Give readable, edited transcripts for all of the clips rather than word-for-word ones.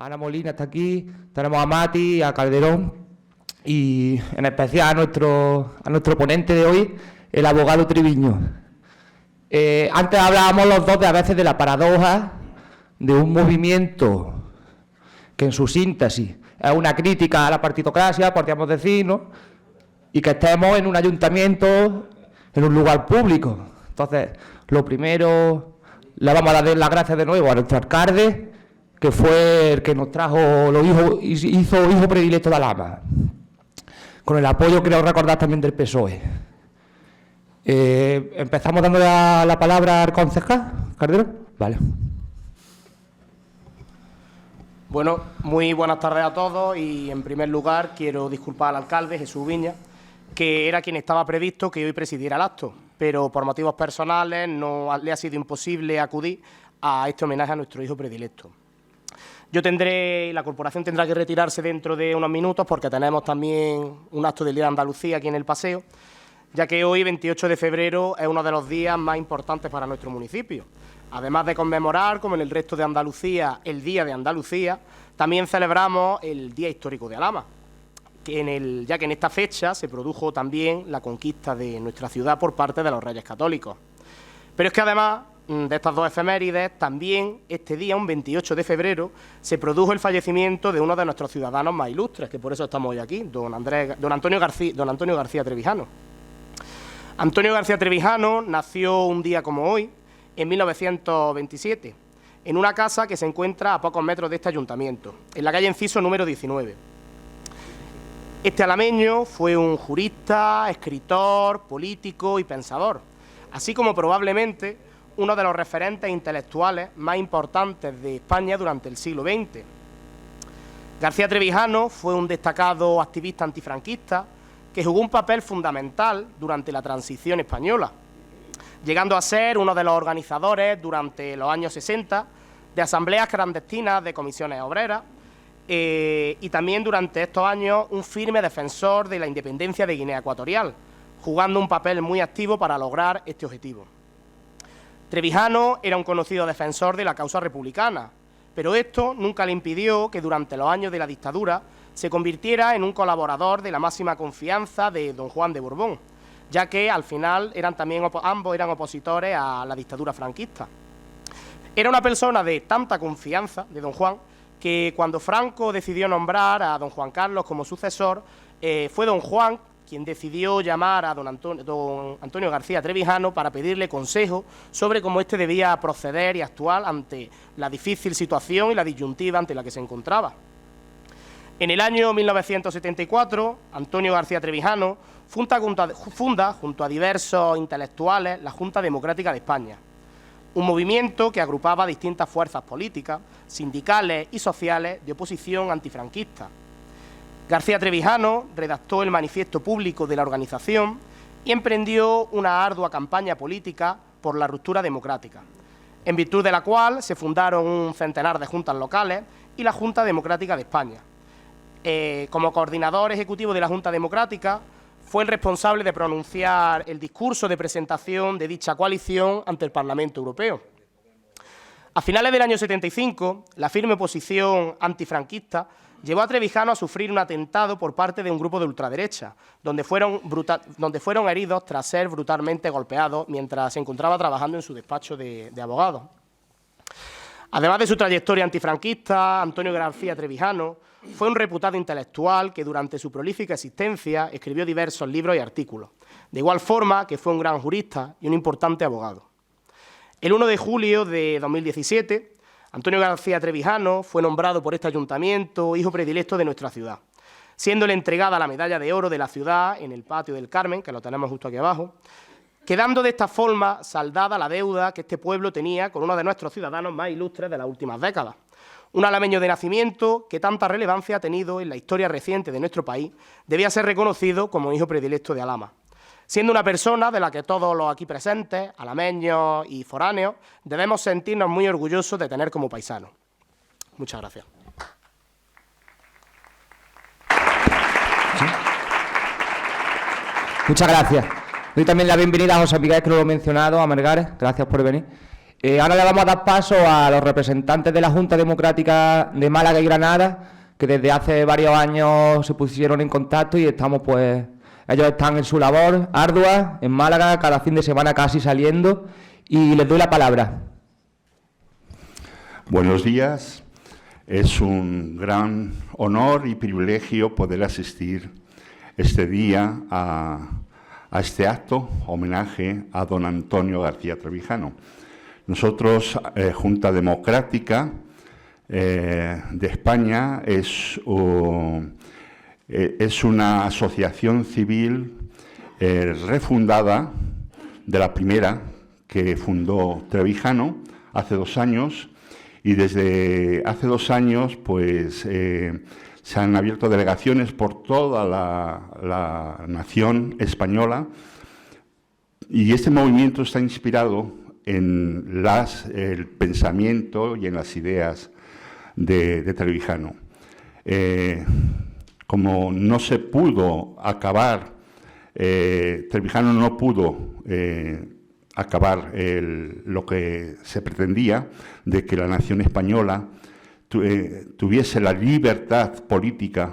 Ana Molina está aquí, tenemos a Mati, a Calderón y en especial a nuestro ponente de hoy, el abogado Triviño. Antes hablábamos los dos a veces de la paradoja de un movimiento que en su síntesis es una crítica a la partitocracia, podríamos decir, ¿no? Y que estemos en un ayuntamiento, en un lugar público. Entonces, lo primero, le vamos a dar las gracias de nuevo a nuestro alcalde, que fue el que nos trajo hizo hijo predilecto de Alhama, con el apoyo, creo recordar, también del PSOE. Empezamos dando la palabra al concejal, Calderón. Vale. Bueno, muy buenas tardes a todos y en primer lugar quiero disculpar al alcalde Jesús Viña, que era quien estaba previsto que hoy presidiera el acto, pero por motivos personales no le ha sido imposible acudir a este homenaje a nuestro hijo predilecto. La corporación tendrá que retirarse dentro de unos minutos porque tenemos también un acto del Día de Andalucía aquí en el paseo, ya que hoy, 28 de febrero, es uno de los días más importantes para nuestro municipio. Además de conmemorar, como en el resto de Andalucía, el Día de Andalucía, también celebramos el Día Histórico de Alhama, ya que en esta fecha se produjo también la conquista de nuestra ciudad por parte de los Reyes Católicos. Pero es que además de estas dos efemérides, también este día, un 28 de febrero, se produjo el fallecimiento de uno de nuestros ciudadanos más ilustres, que por eso estamos hoy aquí, don Antonio García Trevijano. Antonio García Trevijano nació un día como hoy, en 1927, en una casa que se encuentra a pocos metros de este ayuntamiento, en la calle Enciso número 19. Este alameño fue un jurista, escritor, político y pensador, así como probablemente uno de los referentes intelectuales más importantes de España durante el siglo XX. García Trevijano fue un destacado activista antifranquista que jugó un papel fundamental durante la transición española, llegando a ser uno de los organizadores durante los años 60 de asambleas clandestinas de comisiones obreras y también durante estos años un firme defensor de la independencia de Guinea Ecuatorial, jugando un papel muy activo para lograr este objetivo. Trevijano era un conocido defensor de la causa republicana, pero esto nunca le impidió que durante los años de la dictadura se convirtiera en un colaborador de la máxima confianza de don Juan de Borbón, ya que al final ambos eran opositores a la dictadura franquista. Era una persona de tanta confianza de don Juan que cuando Franco decidió nombrar a don Juan Carlos como sucesor, fue don Juan quien decidió llamar a don Antonio García Trevijano para pedirle consejo sobre cómo éste debía proceder y actuar ante la difícil situación y la disyuntiva ante la que se encontraba. En el año 1974, Antonio García Trevijano funda junto a diversos intelectuales la Junta Democrática de España, un movimiento que agrupaba distintas fuerzas políticas, sindicales y sociales de oposición antifranquista. García Trevijano redactó el manifiesto público de la organización y emprendió una ardua campaña política por la ruptura democrática, en virtud de la cual se fundaron un centenar de juntas locales y la Junta Democrática de España. Como coordinador ejecutivo de la Junta Democrática, fue el responsable de pronunciar el discurso de presentación de dicha coalición ante el Parlamento Europeo. A finales del año 75, la firme oposición antifranquista llevó a Trevijano a sufrir un atentado por parte de un grupo de ultraderecha, donde fueron heridos tras ser brutalmente golpeados mientras se encontraba trabajando en su despacho de abogado. Además de su trayectoria antifranquista, Antonio García Trevijano fue un reputado intelectual que durante su prolífica existencia escribió diversos libros y artículos, de igual forma que fue un gran jurista y un importante abogado. El 1 de julio de 2017, Antonio García Trevijano fue nombrado por este ayuntamiento hijo predilecto de nuestra ciudad, siéndole entregada la medalla de oro de la ciudad en el Patio del Carmen, que lo tenemos justo aquí abajo, quedando de esta forma saldada la deuda que este pueblo tenía con uno de nuestros ciudadanos más ilustres de las últimas décadas. Un alameño de nacimiento que tanta relevancia ha tenido en la historia reciente de nuestro país, debía ser reconocido como hijo predilecto de Alhama, siendo una persona de la que todos los aquí presentes, alameños y foráneos, debemos sentirnos muy orgullosos de tener como paisano. Muchas gracias. ¿Sí? Muchas gracias. Doy también la bienvenida a José Miguel, que no lo he mencionado, a Mergares, gracias por venir. Ahora le vamos a dar paso a los representantes de la Junta Democrática de Málaga y Granada, que desde hace varios años se pusieron en contacto y estamos, pues, ellos están en su labor ardua en Málaga, cada fin de semana casi saliendo, y les doy la palabra. Buenos días. Es un gran honor y privilegio poder asistir este día a este acto, homenaje a don Antonio García Trevijano. Nosotros, Junta Democrática de España, es una asociación civil refundada, de la primera que fundó Trevijano hace 2 años, y desde hace 2 años pues, se han abierto delegaciones por toda la nación española, y este movimiento está inspirado en el pensamiento y en las ideas de Trevijano. Como no se pudo acabar, Trevijano no pudo acabar lo que se pretendía, de que la nación española tuviese la libertad política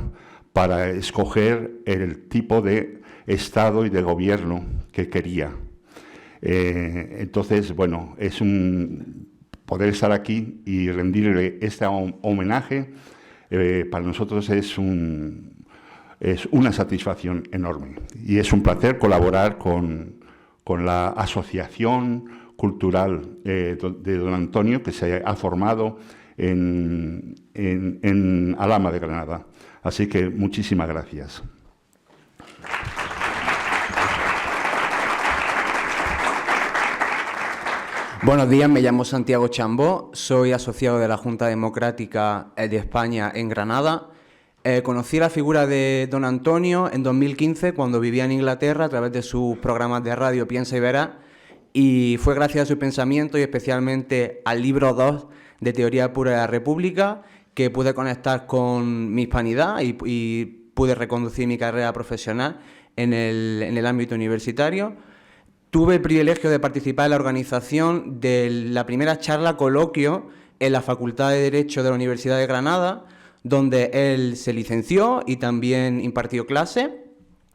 para escoger el tipo de Estado y de gobierno que quería. Entonces, bueno, es un poder estar aquí y rendirle este homenaje, para nosotros es una satisfacción enorme, y es un placer colaborar con la Asociación Cultural de don Antonio, que se ha formado en Alhama de Granada. Así que muchísimas gracias. Buenos días, me llamo Santiago Chambó, soy asociado de la Junta Democrática de España en Granada. Conocí la figura de don Antonio en 2015, cuando vivía en Inglaterra, a través de sus programas de radio Piensa y Verás, y fue gracias a su pensamiento y especialmente al libro 2 de Teoría Pura de la República que pude conectar con mi hispanidad y pude reconducir mi carrera profesional en el ámbito universitario. Tuve el privilegio de participar en la organización de la primera charla coloquio en la Facultad de Derecho de la Universidad de Granada, donde él se licenció y también impartió clase,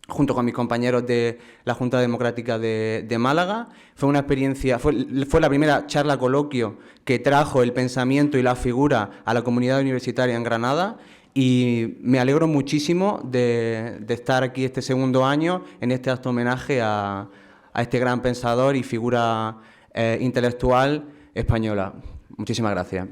junto con mis compañeros de la Junta Democrática de Málaga. Fue una experiencia, fue la primera charla coloquio que trajo el pensamiento y la figura a la comunidad universitaria en Granada, y me alegro muchísimo de estar aquí este segundo año en este acto homenaje a este gran pensador y figura intelectual española. Muchísimas gracias.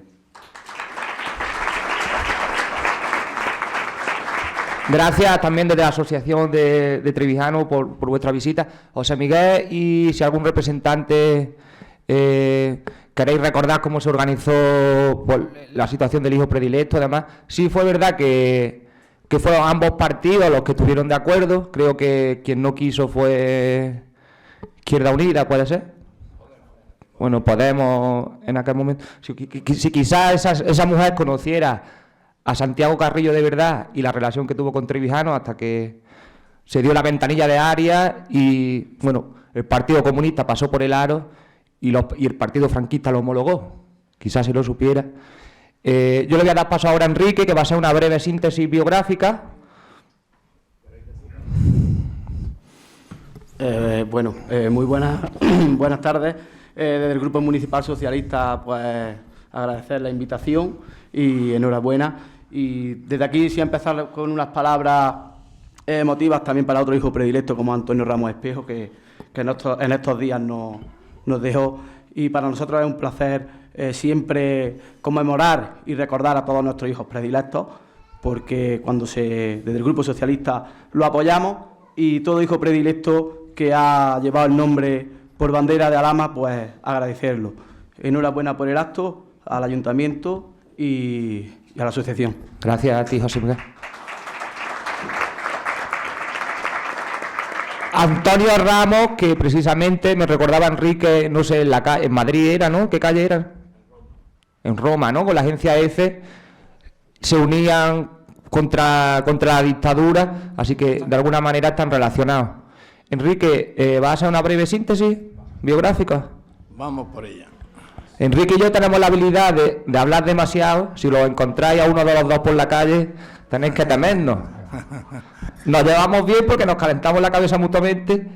Gracias también desde la Asociación de Trevijano por vuestra visita. José Miguel, y si algún representante queréis recordar cómo se organizó la situación del hijo predilecto, además, sí fue verdad que fueron ambos partidos los que estuvieron de acuerdo. Creo que quien no quiso fue Izquierda Unida, ¿puede ser? Bueno, Podemos en aquel momento. Si quizás esa mujer conociera a Santiago Carrillo de verdad y la relación que tuvo con Trevijano, hasta que se dio la ventanilla de Arias y, bueno, el Partido Comunista pasó por el aro y el Partido Franquista lo homologó. Quizás si lo supiera. Yo le voy a dar paso ahora a Enrique, que va a ser una breve síntesis biográfica. Muy buenas tardes. Desde el Grupo Municipal Socialista, pues agradecer la invitación y enhorabuena. Y desde aquí sí empezar con unas palabras emotivas también para otro hijo predilecto como Antonio Ramos Espejo, que en estos días nos dejó. Y para nosotros es un placer siempre conmemorar y recordar a todos nuestros hijos predilectos, porque desde el Grupo Socialista lo apoyamos, y todo hijo predilecto que ha llevado el nombre por bandera de Alhama, pues agradecerlo. Enhorabuena por el acto, al Ayuntamiento y a la asociación. Gracias a ti, José Miguel. Antonio Ramos, que precisamente me recordaba Enrique, no sé, en Madrid era, ¿no? ¿Qué calle era? En Roma, ¿no? Con la agencia EFE se unían contra la dictadura, así que de alguna manera están relacionados. Enrique, ¿vas a hacer una breve síntesis biográfica? Vamos por ella. Enrique y yo tenemos la habilidad de hablar demasiado. Si lo encontráis a uno de los dos por la calle, tenéis que temernos. Nos llevamos bien porque nos calentamos la cabeza mutuamente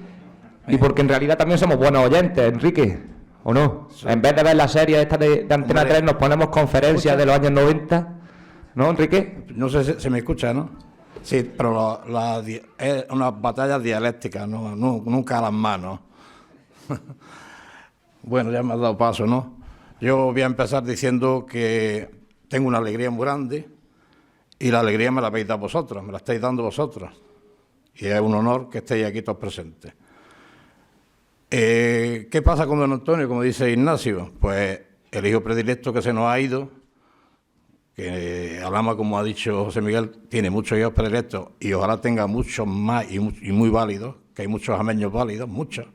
y porque en realidad también somos buenos oyentes, Enrique, ¿o no? Sí. En vez de ver la serie esta de Antena 3, nos ponemos conferencias de los años 90, ¿no, Enrique? No sé si se me escucha, ¿no? Sí, pero es una batalla dialéctica, no, nunca a las manos. Bueno, ya me has dado paso, ¿no? Yo voy a empezar diciendo que tengo una alegría muy grande y la alegría me la habéis dado vosotros, me la estáis dando vosotros. Y es un honor que estéis aquí todos presentes. ¿Qué pasa con don Antonio, como dice Ignacio? Pues el hijo predilecto que se nos ha ido, que Alhama, como ha dicho José Miguel, tiene muchos hijos predilectos y ojalá tenga muchos más y muy válidos, que hay muchos ameños válidos, muchos.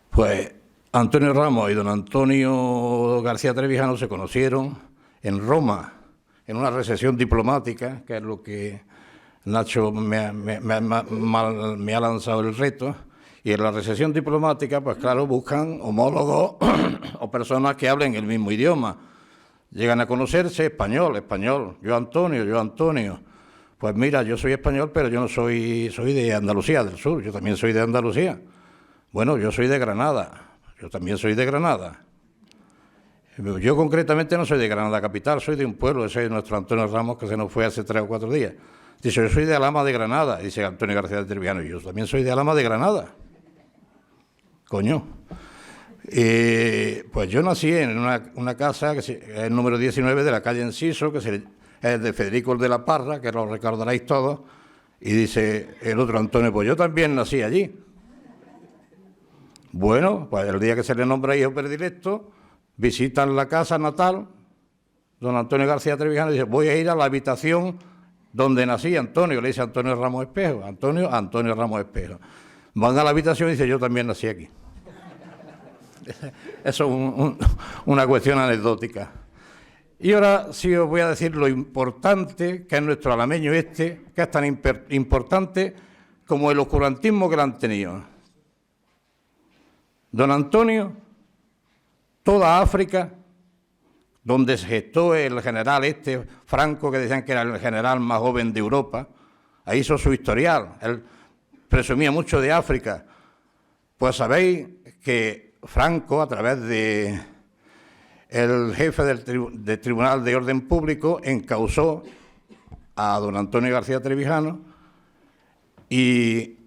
Pues Antonio Ramos y don Antonio García Trevijano se conocieron en Roma, en una recepción diplomática, que es lo que Nacho me ha lanzado el reto. Y en la recepción diplomática, pues claro, buscan homólogos o personas que hablen el mismo idioma. Llegan a conocerse, español, yo Antonio. Pues mira, yo soy español, pero yo no soy de Andalucía, del sur, yo también soy de Andalucía. Bueno, yo soy de Granada. Yo también soy de Granada. Yo concretamente no soy de Granada capital, soy de un pueblo, ese es nuestro Antonio Ramos, que se nos fue hace 3 o 4 días. Dice, yo soy de Alhama de Granada, dice Antonio García de Trevijano, y yo también soy de Alhama de Granada. Coño. Pues yo nací en una casa, que es el número 19 de la calle Enciso, que es de Federico de la Parra, que lo recordaréis todos, y dice el otro Antonio, pues yo también nací allí. Bueno, pues el día que se le nombra hijo predilecto, visitan la casa natal, don Antonio García Trevijano, y dice, voy a ir a la habitación donde nací Antonio, le dice Antonio Ramos Espejo, Antonio Ramos Espejo. Van a la habitación y dice, yo también nací aquí. Eso es una cuestión anecdótica. Y ahora sí os voy a decir lo importante que es nuestro alameño que es tan importante como el oscurantismo que le han tenido. Don Antonio, toda África, donde se gestó el general Franco, que decían que era el general más joven de Europa, ahí hizo su historial, él presumía mucho de África. Pues sabéis que Franco, a través de el jefe del Tribunal de Orden Público, encausó a don Antonio García Trevijano y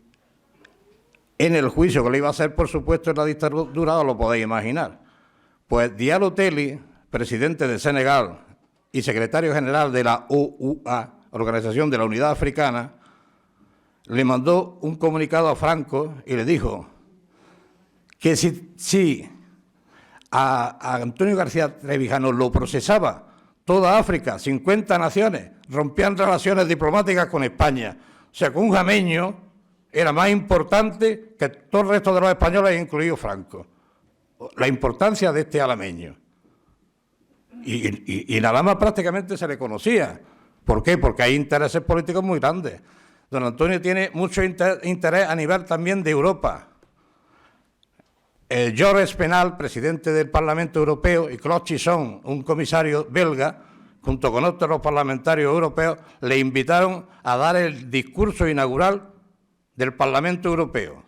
en el juicio que le iba a hacer, por supuesto, en la dictadura, os lo podéis imaginar. Pues Diallo Telly, presidente de Senegal y secretario general de la OUA, Organización de la Unidad Africana, le mandó un comunicado a Franco y le dijo que si a Antonio García Trevijano lo procesaba toda África, 50 naciones, rompían relaciones diplomáticas con España. O sea, que un jameño era más importante que todo el resto de los españoles, incluido Franco. La importancia de este alameño. Y en Alhama prácticamente se le conocía. ¿Por qué? Porque hay intereses políticos muy grandes. Don Antonio tiene mucho interés a nivel también de Europa. Georges Penal, presidente del Parlamento Europeo, y Claude Chisson, un comisario belga, junto con otros parlamentarios europeos, le invitaron a dar el discurso inaugural del Parlamento Europeo.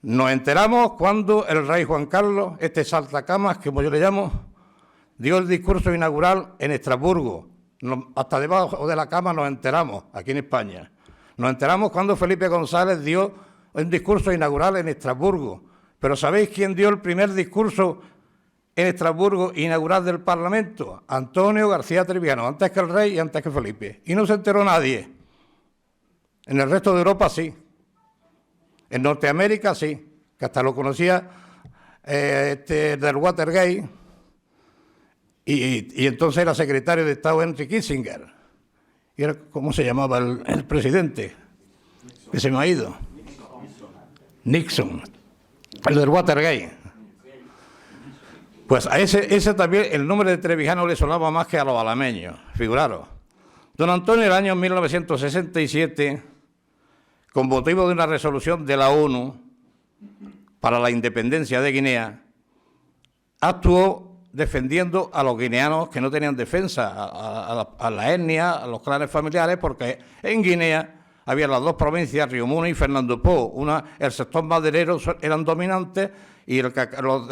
Nos enteramos cuando el rey Juan Carlos, este saltacamas, como yo le llamo, dio el discurso inaugural en Estrasburgo. Hasta debajo de la cama nos enteramos, aquí en España. Nos enteramos cuando Felipe González dio un discurso inaugural en Estrasburgo. Pero ¿sabéis quién dio el primer discurso en Estrasburgo inaugural del Parlamento? Antonio García Trevijano, antes que el rey y antes que Felipe. Y no se enteró nadie. En el resto de Europa sí. En Norteamérica sí, que hasta lo conocía del Watergate. Y entonces era secretario de Estado Henry Kissinger. Y era, ¿cómo se llamaba el presidente? Que se me ha ido. Nixon. El del Watergate. Pues a ese también el nombre de Trevijano le sonaba más que a los alameños, figuraros. Don Antonio, en el año 1967, con motivo de una resolución de la ONU para la independencia de Guinea, actuó defendiendo a los guineanos que no tenían defensa, a la etnia, a los clanes familiares, porque en Guinea había las dos provincias, Río Muna y Fernando Poo. El sector maderero eran dominantes y el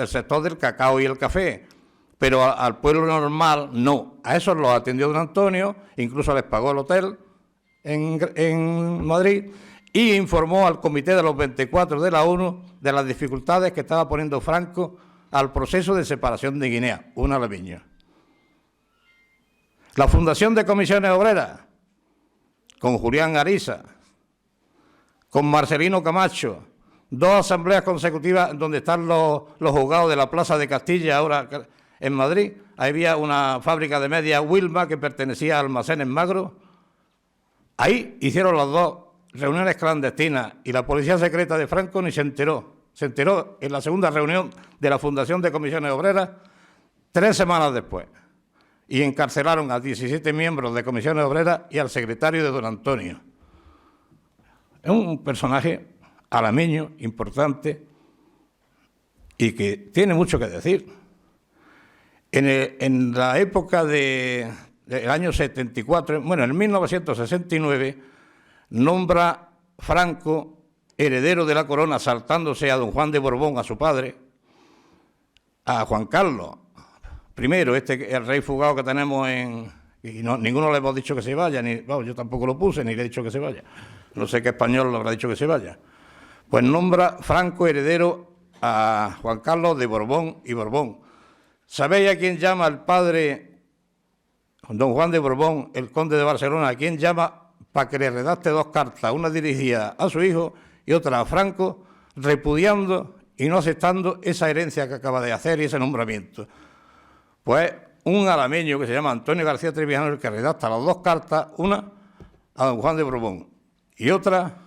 sector del cacao y el café. Pero al pueblo normal no. A esos los atendió don Antonio, incluso les pagó el hotel en Madrid y informó al Comité de los 24 de la ONU de las dificultades que estaba poniendo Franco al proceso de separación de Guinea, un alameño. La Fundación de Comisiones Obreras, con Julián Arisa, con Marcelino Camacho, 2 asambleas consecutivas donde están los juzgados de la Plaza de Castilla, ahora en Madrid. Ahí había una fábrica de medias Wilma que pertenecía a Almacenes Magro. Ahí hicieron las 2 reuniones clandestinas y la policía secreta de Franco ni se enteró. Se enteró en la segunda reunión de la Fundación de Comisiones Obreras 3 semanas después. Y encarcelaron a 17 miembros de Comisiones Obreras y al secretario de don Antonio. Es un personaje alameño, importante, y que tiene mucho que decir. En la época del año 74, bueno, en 1969, nombra Franco heredero de la corona, saltándose a don Juan de Borbón, a su padre, a Juan Carlos I, el rey fugado que tenemos y ninguno le hemos dicho que se vaya, yo tampoco lo puse, ni le he dicho que se vaya. No sé qué español le habrá dicho que se vaya. Pues nombra Franco heredero a Juan Carlos de Borbón y Borbón. ¿Sabéis a quién llama el padre, don Juan de Borbón, el conde de Barcelona? ¿A quién llama para que le redacte 2 cartas? Una dirigida a su hijo y otra a Franco, repudiando y no aceptando esa herencia que acaba de hacer y ese nombramiento. Pues un alameño que se llama Antonio García Trevijano, el que redacta las 2 cartas, una a don Juan de Borbón y otra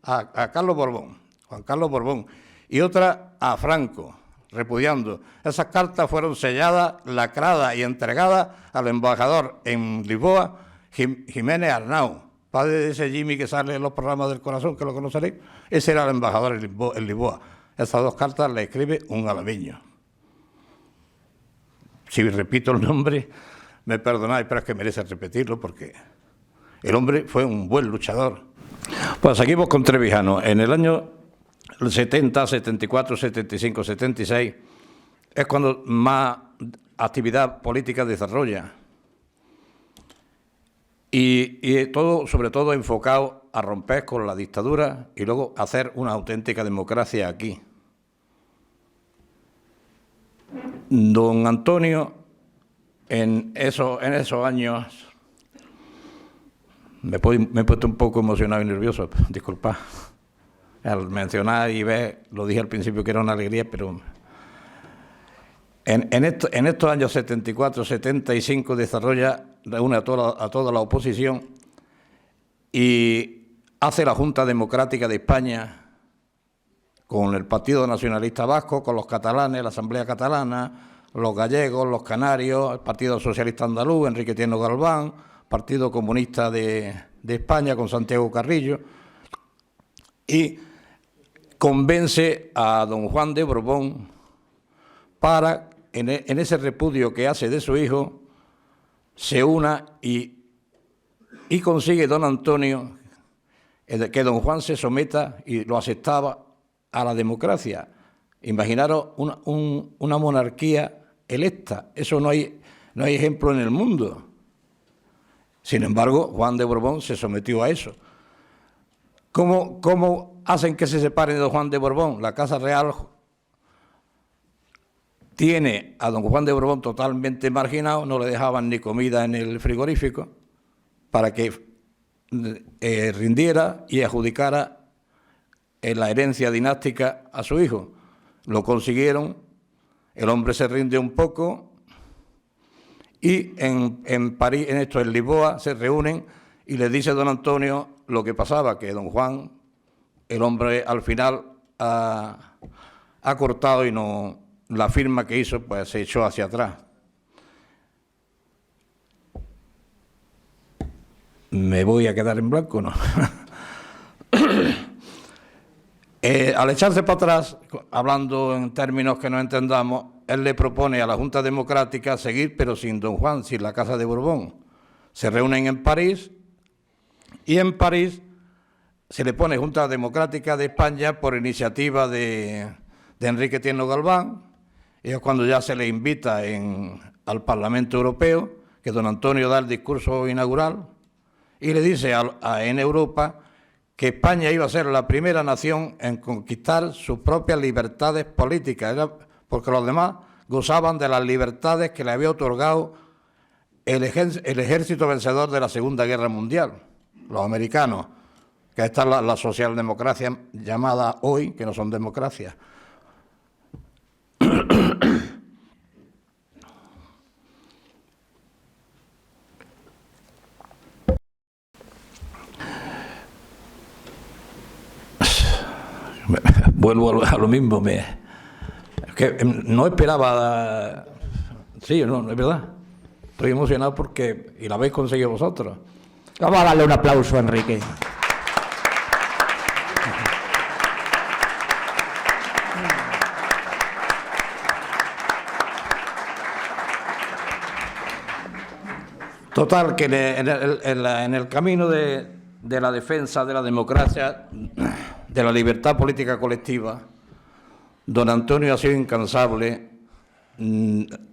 a Carlos Borbón, Juan Carlos Borbón, y otra a Franco, repudiando. Esas cartas fueron selladas, lacradas y entregadas al embajador en Lisboa, Jiménez Arnau, padre de ese Jimmy que sale en los programas del corazón, que lo conoceréis. Ese era el embajador en Lisboa. Esas 2 cartas le escribe un alameño. Si repito el nombre, me perdonáis, pero es que merece repetirlo porque el hombre fue un buen luchador. Pues seguimos con Trevijano. En el año 70, 74, 75, 76 es cuando más actividad política desarrolla. Y todo, sobre todo, enfocado a romper con la dictadura y luego hacer una auténtica democracia aquí. Don Antonio, en esos años, me he puesto un poco emocionado y nervioso, disculpad. Al mencionar y ver, lo dije al principio que era una alegría, pero en estos años 74, 75 reúne a toda la oposición y hace la Junta Democrática de España con el Partido Nacionalista Vasco, con los catalanes, la Asamblea Catalana, los gallegos, los canarios, el Partido Socialista Andaluz, Enrique Tierno Galván, Partido Comunista de España con Santiago Carrillo, y convence a don Juan de Borbón para, en ese repudio que hace de su hijo, se una y consigue don Antonio que don Juan se someta, y lo aceptaba, a la democracia. Imaginaros una monarquía electa. Eso no hay ejemplo en el mundo. Sin embargo, Juan de Borbón se sometió a eso. ¿Cómo hacen que se separen de don Juan de Borbón? La Casa Real tiene a don Juan de Borbón totalmente marginado, no le dejaban ni comida en el frigorífico para que rindiera y adjudicara la herencia dinástica a su hijo. Lo consiguieron, el hombre se rinde un poco y en París, en Lisboa, se reúnen y le dice don Antonio lo que pasaba, que don Juan, el hombre al final ha cortado y no, la firma que hizo pues se echó hacia atrás. ¿Me voy a quedar en blanco o no? Al echarse para atrás, hablando en términos que no entendamos, él le propone a la Junta Democrática seguir, pero sin Don Juan, sin la Casa de Borbón. Se reúnen en París y en París se le pone Junta Democrática de España por iniciativa de Enrique Tierno Galván, y es cuando ya se le invita al Parlamento Europeo, que don Antonio da el discurso inaugural y le dice en Europa que España iba a ser la primera nación en conquistar sus propias libertades políticas, porque los demás gozaban de las libertades que le había otorgado el ejército vencedor de la Segunda Guerra Mundial, los americanos, que esta es la socialdemocracia llamada hoy, que no son democracias. Vuelvo a lo mismo, que no esperaba, sí, no, es verdad, estoy emocionado porque, y lo habéis conseguido vosotros. Vamos a darle un aplauso a Enrique. Total, que en el camino de la defensa de la democracia, de la libertad política colectiva, don Antonio ha sido incansable.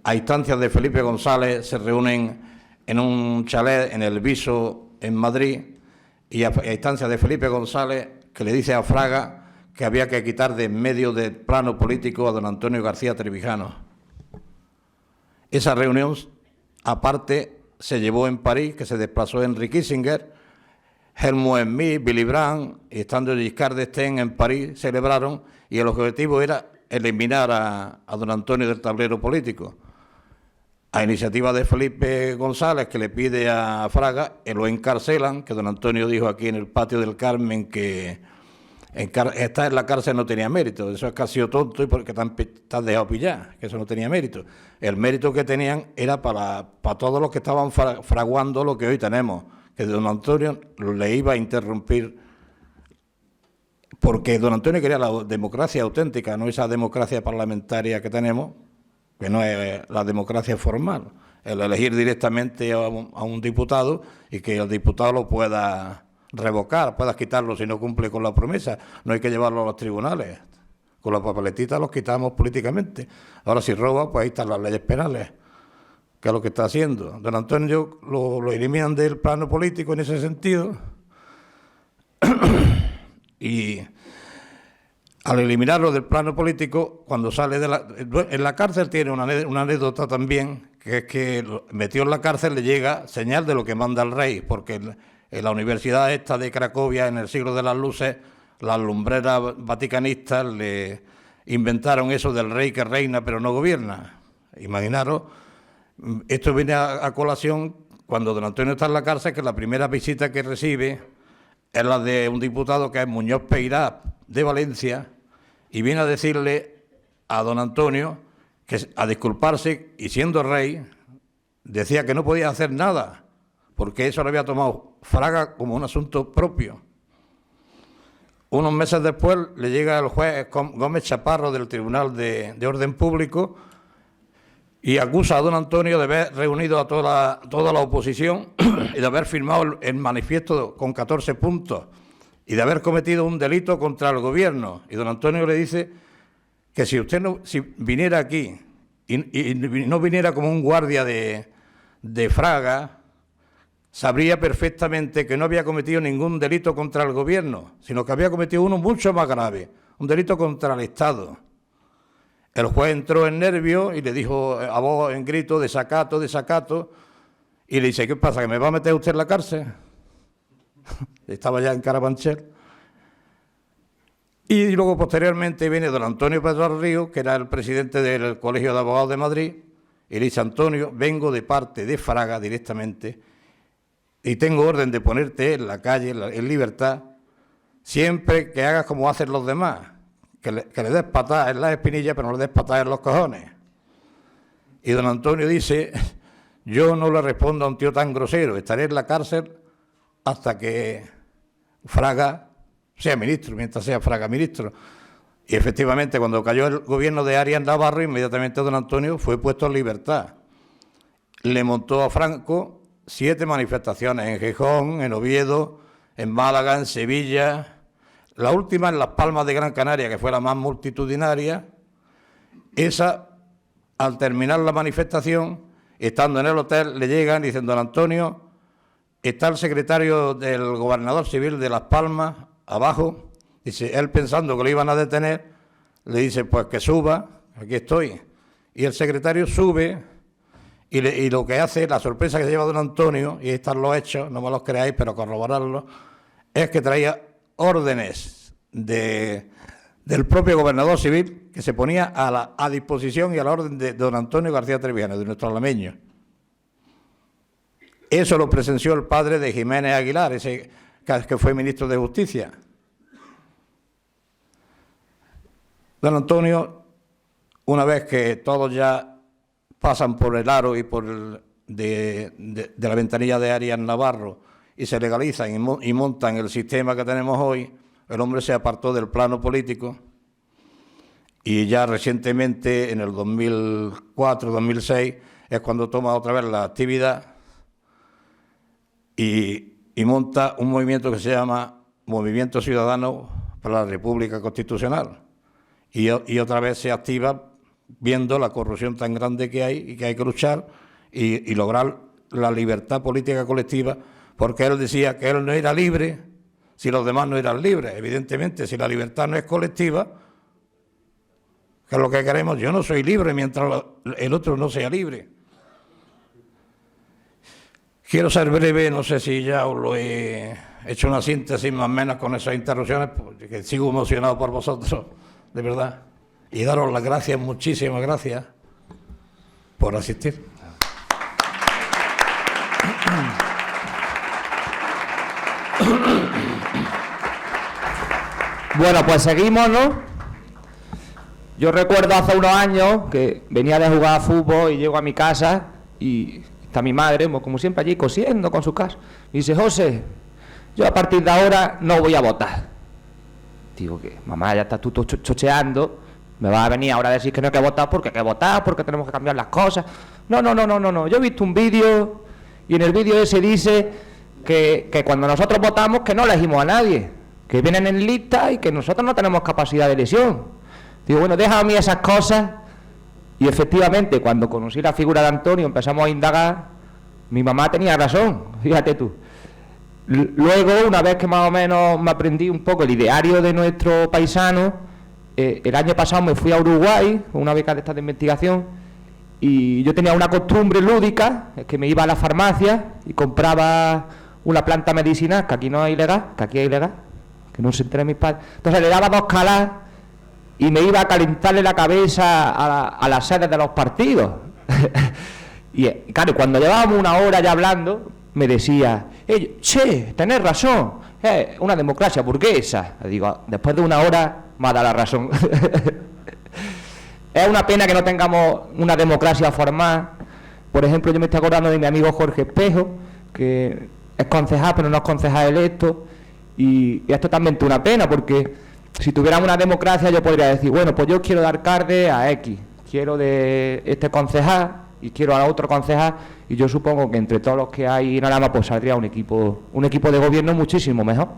A instancias de Felipe González se reúnen en un chalet en el Viso, en Madrid, y a instancias de Felipe González, que le dice a Fraga que había que quitar de en medio del plano político a don Antonio García Trevijano. Esa reunión, aparte, se llevó en París, que se desplazó Henry Kissinger, Helmut Schmidt, Willy Brandt, y estando Giscard d'Estaing en París, celebraron, y el objetivo era eliminar a don Antonio del tablero político. A iniciativa de Felipe González, que le pide a Fraga, lo encarcelan, que don Antonio dijo aquí en el Patio del Carmen que estar en la cárcel no tenía mérito, eso es que ha sido tonto y porque te has dejado pillar, que eso no tenía mérito. El mérito que tenían era para todos los que estaban fraguando lo que hoy tenemos, que don Antonio le iba a interrumpir, porque don Antonio quería la democracia auténtica, no esa democracia parlamentaria que tenemos, que no es la democracia formal, el elegir directamente a un diputado y que el diputado lo pueda revocar, puedas quitarlo si no cumple con la promesa, no hay que llevarlo a los tribunales, con las papeletitas los quitamos políticamente. Ahora si roba, pues ahí están las leyes penales, que es lo que está haciendo. Don Antonio lo eliminan del plano político en ese sentido, y al eliminarlo del plano político, cuando sale en la cárcel tiene una anécdota también, que es que metido en la cárcel le llega señal de lo que manda el rey, porque en la universidad esta de Cracovia, en el siglo de las luces, las lumbreras vaticanistas le inventaron eso del rey que reina pero no gobierna. Imaginaros, esto viene a colación cuando don Antonio está en la cárcel, que la primera visita que recibe es la de un diputado que es Muñoz Peirá, de Valencia, y viene a decirle a don Antonio a disculparse, y siendo rey, decía que no podía hacer nada, porque eso lo había tomado Fraga como un asunto propio. Unos meses después le llega el juez Gómez Chaparro del Tribunal de Orden Público y acusa a don Antonio de haber reunido a toda la oposición y de haber firmado el manifiesto con 14 puntos y de haber cometido un delito contra el gobierno. Y don Antonio le dice que si usted si viniera aquí y no viniera como un guardia de Fraga, sabría perfectamente que no había cometido ningún delito contra el gobierno, sino que había cometido uno mucho más grave, un delito contra el Estado. El juez entró en nervios y le dijo a voz en grito, desacato, y le dice, ¿qué pasa, que me va a meter usted en la cárcel? Estaba ya en Carabanchel. Y luego posteriormente viene don Antonio Pedro Río, que era el presidente del Colegio de Abogados de Madrid, y le dice, Antonio, vengo de parte de Fraga directamente, y tengo orden de ponerte en la calle, en libertad, siempre que hagas como hacen los demás, que le des patadas en las espinillas, pero no le des patadas en los cojones. Y don Antonio dice, yo no le respondo a un tío tan grosero, estaré en la cárcel hasta que Fraga sea ministro, mientras sea Fraga ministro. Y efectivamente, cuando cayó el gobierno de Arias Navarro, inmediatamente don Antonio fue puesto en libertad. Le montó a Franco 7 manifestaciones en Gijón, en Oviedo, en Málaga, en Sevilla, la última en Las Palmas de Gran Canaria, que fue la más multitudinaria. Esa, al terminar la manifestación, estando en el hotel, le llegan y dicen: don Antonio, está el secretario del gobernador civil de Las Palmas abajo. Dice, él pensando que lo iban a detener, le dice, pues que suba, aquí estoy. Y el secretario sube y lo que hace, la sorpresa que se lleva don Antonio, y están los hechos, no me los creáis, pero corroborarlo, es que traía órdenes del propio gobernador civil que se ponía a disposición y a la orden de don Antonio García Trevijano, de nuestro alameño. Eso lo presenció el padre de Jiménez Aguilar, ese que fue ministro de Justicia. Don Antonio, una vez que todos ya pasan por el aro y por de la ventanilla de Arias Navarro y se legalizan y montan el sistema que tenemos hoy, el hombre se apartó del plano político y ya recientemente, en el 2004-2006, es cuando toma otra vez la actividad y monta un movimiento que se llama Movimiento Ciudadano para la República Constitucional. Y otra vez se activa viendo la corrupción tan grande que hay y que hay que luchar y lograr la libertad política colectiva, porque él decía que él no era libre si los demás no eran libres. Evidentemente, si la libertad no es colectiva, que es lo que queremos, yo no soy libre mientras el otro no sea libre. Quiero ser breve, no sé si ya os lo he hecho una síntesis más o menos con esas interrupciones, porque sigo emocionado por vosotros, de verdad. Y daros las gracias, muchísimas gracias por asistir. Bueno, pues seguimos, ¿no? Yo recuerdo hace unos años que venía de jugar a fútbol y llego a mi casa y está mi madre, como siempre, allí cosiendo con su casa. Y dice, José, yo a partir de ahora no voy a votar. Digo que, mamá, ya estás tú chocheando, me vas a venir ahora a decir que no hay que votar porque hay que votar, porque tenemos que cambiar las cosas. No. Yo he visto un vídeo y en el vídeo ese dice que cuando nosotros votamos que no elegimos a nadie, que vienen en lista y que nosotros no tenemos capacidad de elección. Digo, bueno, deja a mí esas cosas. Y efectivamente, cuando conocí la figura de Antonio, empezamos a indagar, mi mamá tenía razón, fíjate tú. Luego, una vez que más o menos me aprendí un poco el ideario de nuestro paisano, el año pasado me fui a Uruguay con una beca de esta de investigación y yo tenía una costumbre lúdica, es que me iba a la farmacia y compraba una planta medicinal, que aquí no es ilegal, que aquí es ilegal, que no se enteren mis padres. Entonces le daba 2 calas y me iba a calentarle la cabeza a las sedes de los partidos. Y claro, cuando llevábamos una hora ya hablando, me decía, che, tenés razón, es una democracia burguesa. Le digo, después de una hora me ha dado la razón. Es una pena que no tengamos una democracia formal. Por ejemplo, yo me estoy acordando de mi amigo Jorge Espejo, que es concejal, pero no es concejal electo, y es totalmente una pena, porque si tuviéramos una democracia yo podría decir, bueno, pues yo quiero dar alcalde a X, quiero de este concejal y quiero a otro concejal, y yo supongo que entre todos los que hay en Alhama pues saldría un equipo de gobierno muchísimo mejor.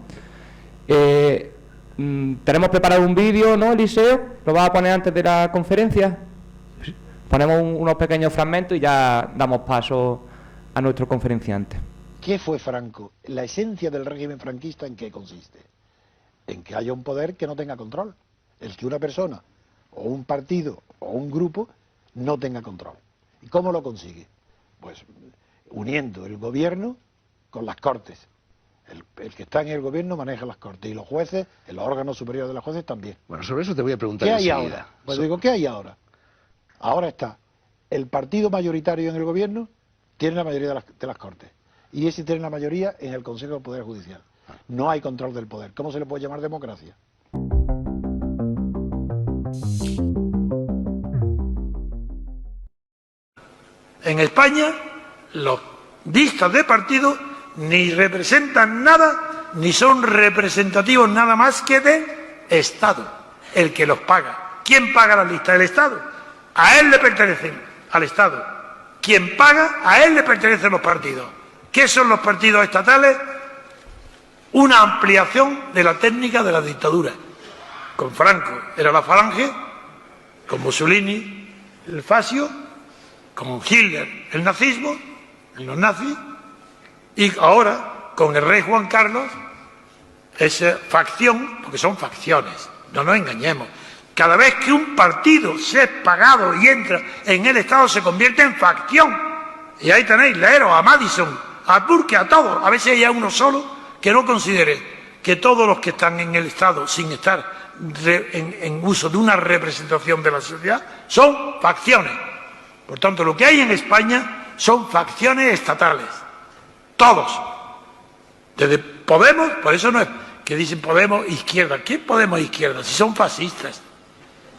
Tenemos preparado un vídeo, ¿no, Eliseo? ¿Lo vas a poner antes de la conferencia? Ponemos unos pequeños fragmentos y ya damos paso a nuestro conferenciante. ¿Qué fue Franco? La esencia del régimen franquista, ¿en qué consiste? En que haya un poder que no tenga control. El que una persona, o un partido, o un grupo, no tenga control. ¿Y cómo lo consigue? Pues uniendo el gobierno con las cortes. El que está en el gobierno maneja las cortes, y los jueces, el órgano superior de los jueces también. Bueno, sobre eso te voy a preguntar ¿Qué hay enseguida. ahora? Pues digo, ¿qué hay ahora? Ahora está el partido mayoritario en el gobierno, tiene la mayoría de las cortes, y ese tiene la mayoría en el Consejo del Poder Judicial. No hay control del poder. ¿Cómo se le puede llamar democracia? En España, los listas de partidos ni representan nada ni son representativos nada más que del Estado, el que los paga. ¿Quién paga las listas? El Estado. A él le pertenecen, al Estado. Quien paga, a él le pertenecen los partidos. ¿Qué son los partidos estatales? Una ampliación de la técnica de la dictadura. Con Franco era la Falange, con Mussolini el fascio, con Hitler el nazismo, los nazis, y ahora con el rey Juan Carlos, esa facción, porque son facciones, no nos engañemos. Cada vez que un partido se es pagado y entra en el Estado se convierte en facción. Y ahí tenéis, leeros a Madison, a Burke, a todos. A veces hay uno solo que no considere que todos los que están en el Estado sin estar en uso de una representación de la sociedad son facciones. Por tanto, lo que hay en España son facciones estatales. Todos. Desde Podemos, por eso no es que dicen Podemos izquierda. ¿Qué Podemos izquierda? Si son fascistas.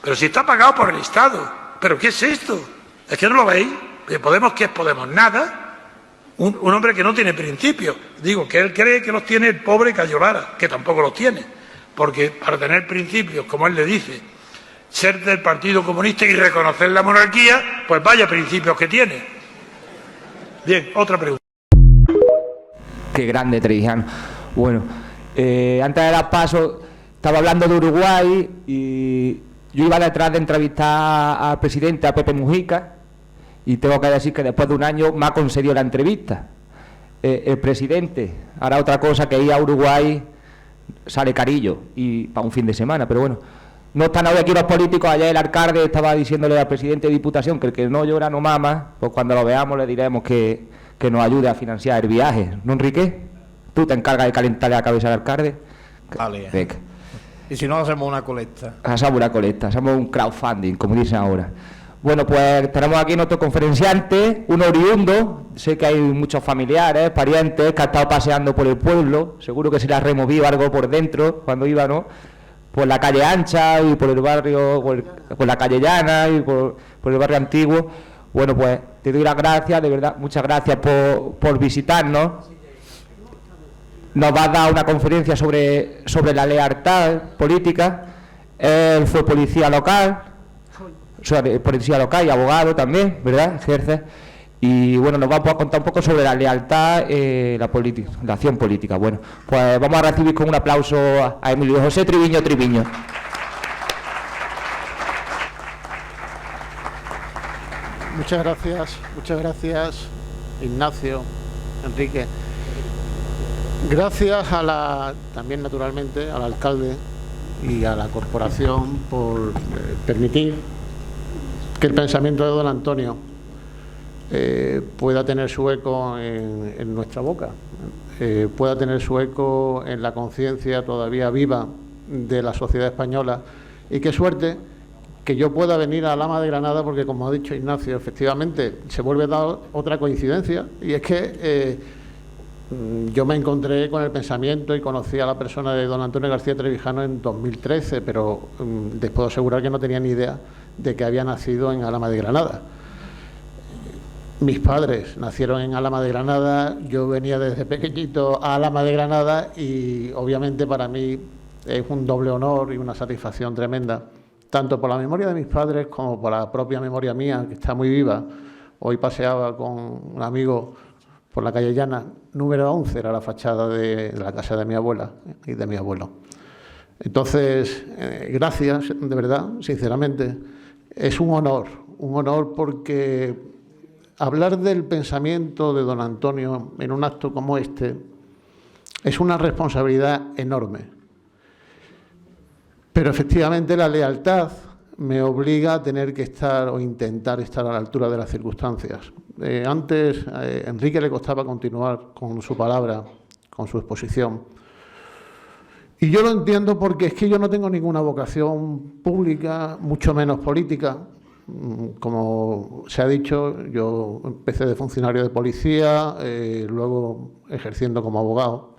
Pero si está pagado por el Estado. ¿Pero qué es esto? ¿Es que no lo veis? ¿Podemos qué es Podemos? Nada. Un hombre que no tiene principios. Digo, que él cree que los tiene el pobre Cayo Lara, que tampoco los tiene. Porque para tener principios, como él le dice, ser del Partido Comunista y reconocer la monarquía, pues vaya principios que tiene. Bien, otra pregunta. Qué grande, Trevijano. Bueno, antes de dar paso, estaba hablando de Uruguay y yo iba detrás de entrevistar al presidente, a Pepe Mujica, y tengo que decir que después de un año me ha concedido la entrevista. El presidente hará otra cosa que ir a Uruguay, sale carillo, y para un fin de semana, pero bueno. No están hoy aquí los políticos. Ayer el alcalde estaba diciéndole al presidente de Diputación que el que no llora no mama, pues cuando lo veamos le diremos que nos ayude a financiar el viaje. ¿No, Enrique? ¿Tú te encargas de calentarle la cabeza al alcalde? Vale. Venga. Y si no, hacemos una colecta. Hacemos una colecta, hacemos un crowdfunding, como dicen ahora. Bueno, pues tenemos aquí nuestro conferenciante, un oriundo. Sé que hay muchos familiares, parientes, que ha estado paseando por el pueblo. Seguro que se le ha removido algo por dentro cuando iba, ¿no? Por la calle ancha y por el barrio, por la calle llana y por el barrio antiguo. Bueno, pues te doy las gracias, de verdad, muchas gracias por visitarnos. Nos va a dar una conferencia sobre la lealtad política. Él fue policía local, y abogado también, ¿verdad? Ejerce. Y bueno, nos va a contar un poco sobre la lealtad, la acción política. Bueno, pues vamos a recibir con un aplauso a Emilio José Triviño. Muchas gracias, Ignacio, Enrique. Gracias también naturalmente al alcalde y a la corporación por permitir que el pensamiento de don Antonio pueda tener su eco en nuestra boca, pueda tener su eco en la conciencia todavía viva de la sociedad española. Y qué suerte que yo pueda venir a Alhama de Granada, porque como ha dicho Ignacio, efectivamente se vuelve a dar otra coincidencia, y es que yo me encontré con el pensamiento y conocí a la persona de don Antonio García Trevijano en 2013, pero les puedo asegurar que no tenía ni idea de que había nacido en Alhama de Granada. Mis padres nacieron en Alhama de Granada, yo venía desde pequeñito a Alhama de Granada y obviamente para mí es un doble honor y una satisfacción tremenda, tanto por la memoria de mis padres como por la propia memoria mía, que está muy viva. Hoy paseaba con un amigo por la calle Llana, número 11, era la fachada de la casa de mi abuela y de mi abuelo. Entonces, gracias, de verdad, sinceramente. Es un honor porque hablar del pensamiento de don Antonio en un acto como este es una responsabilidad enorme. Pero efectivamente la lealtad me obliga a tener que estar o intentar estar a la altura de las circunstancias. Antes, a Enrique le costaba continuar con su palabra, con su exposición. Y yo lo entiendo porque es que yo no tengo ninguna vocación pública, mucho menos política. Como se ha dicho, yo empecé de funcionario de policía, luego ejerciendo como abogado.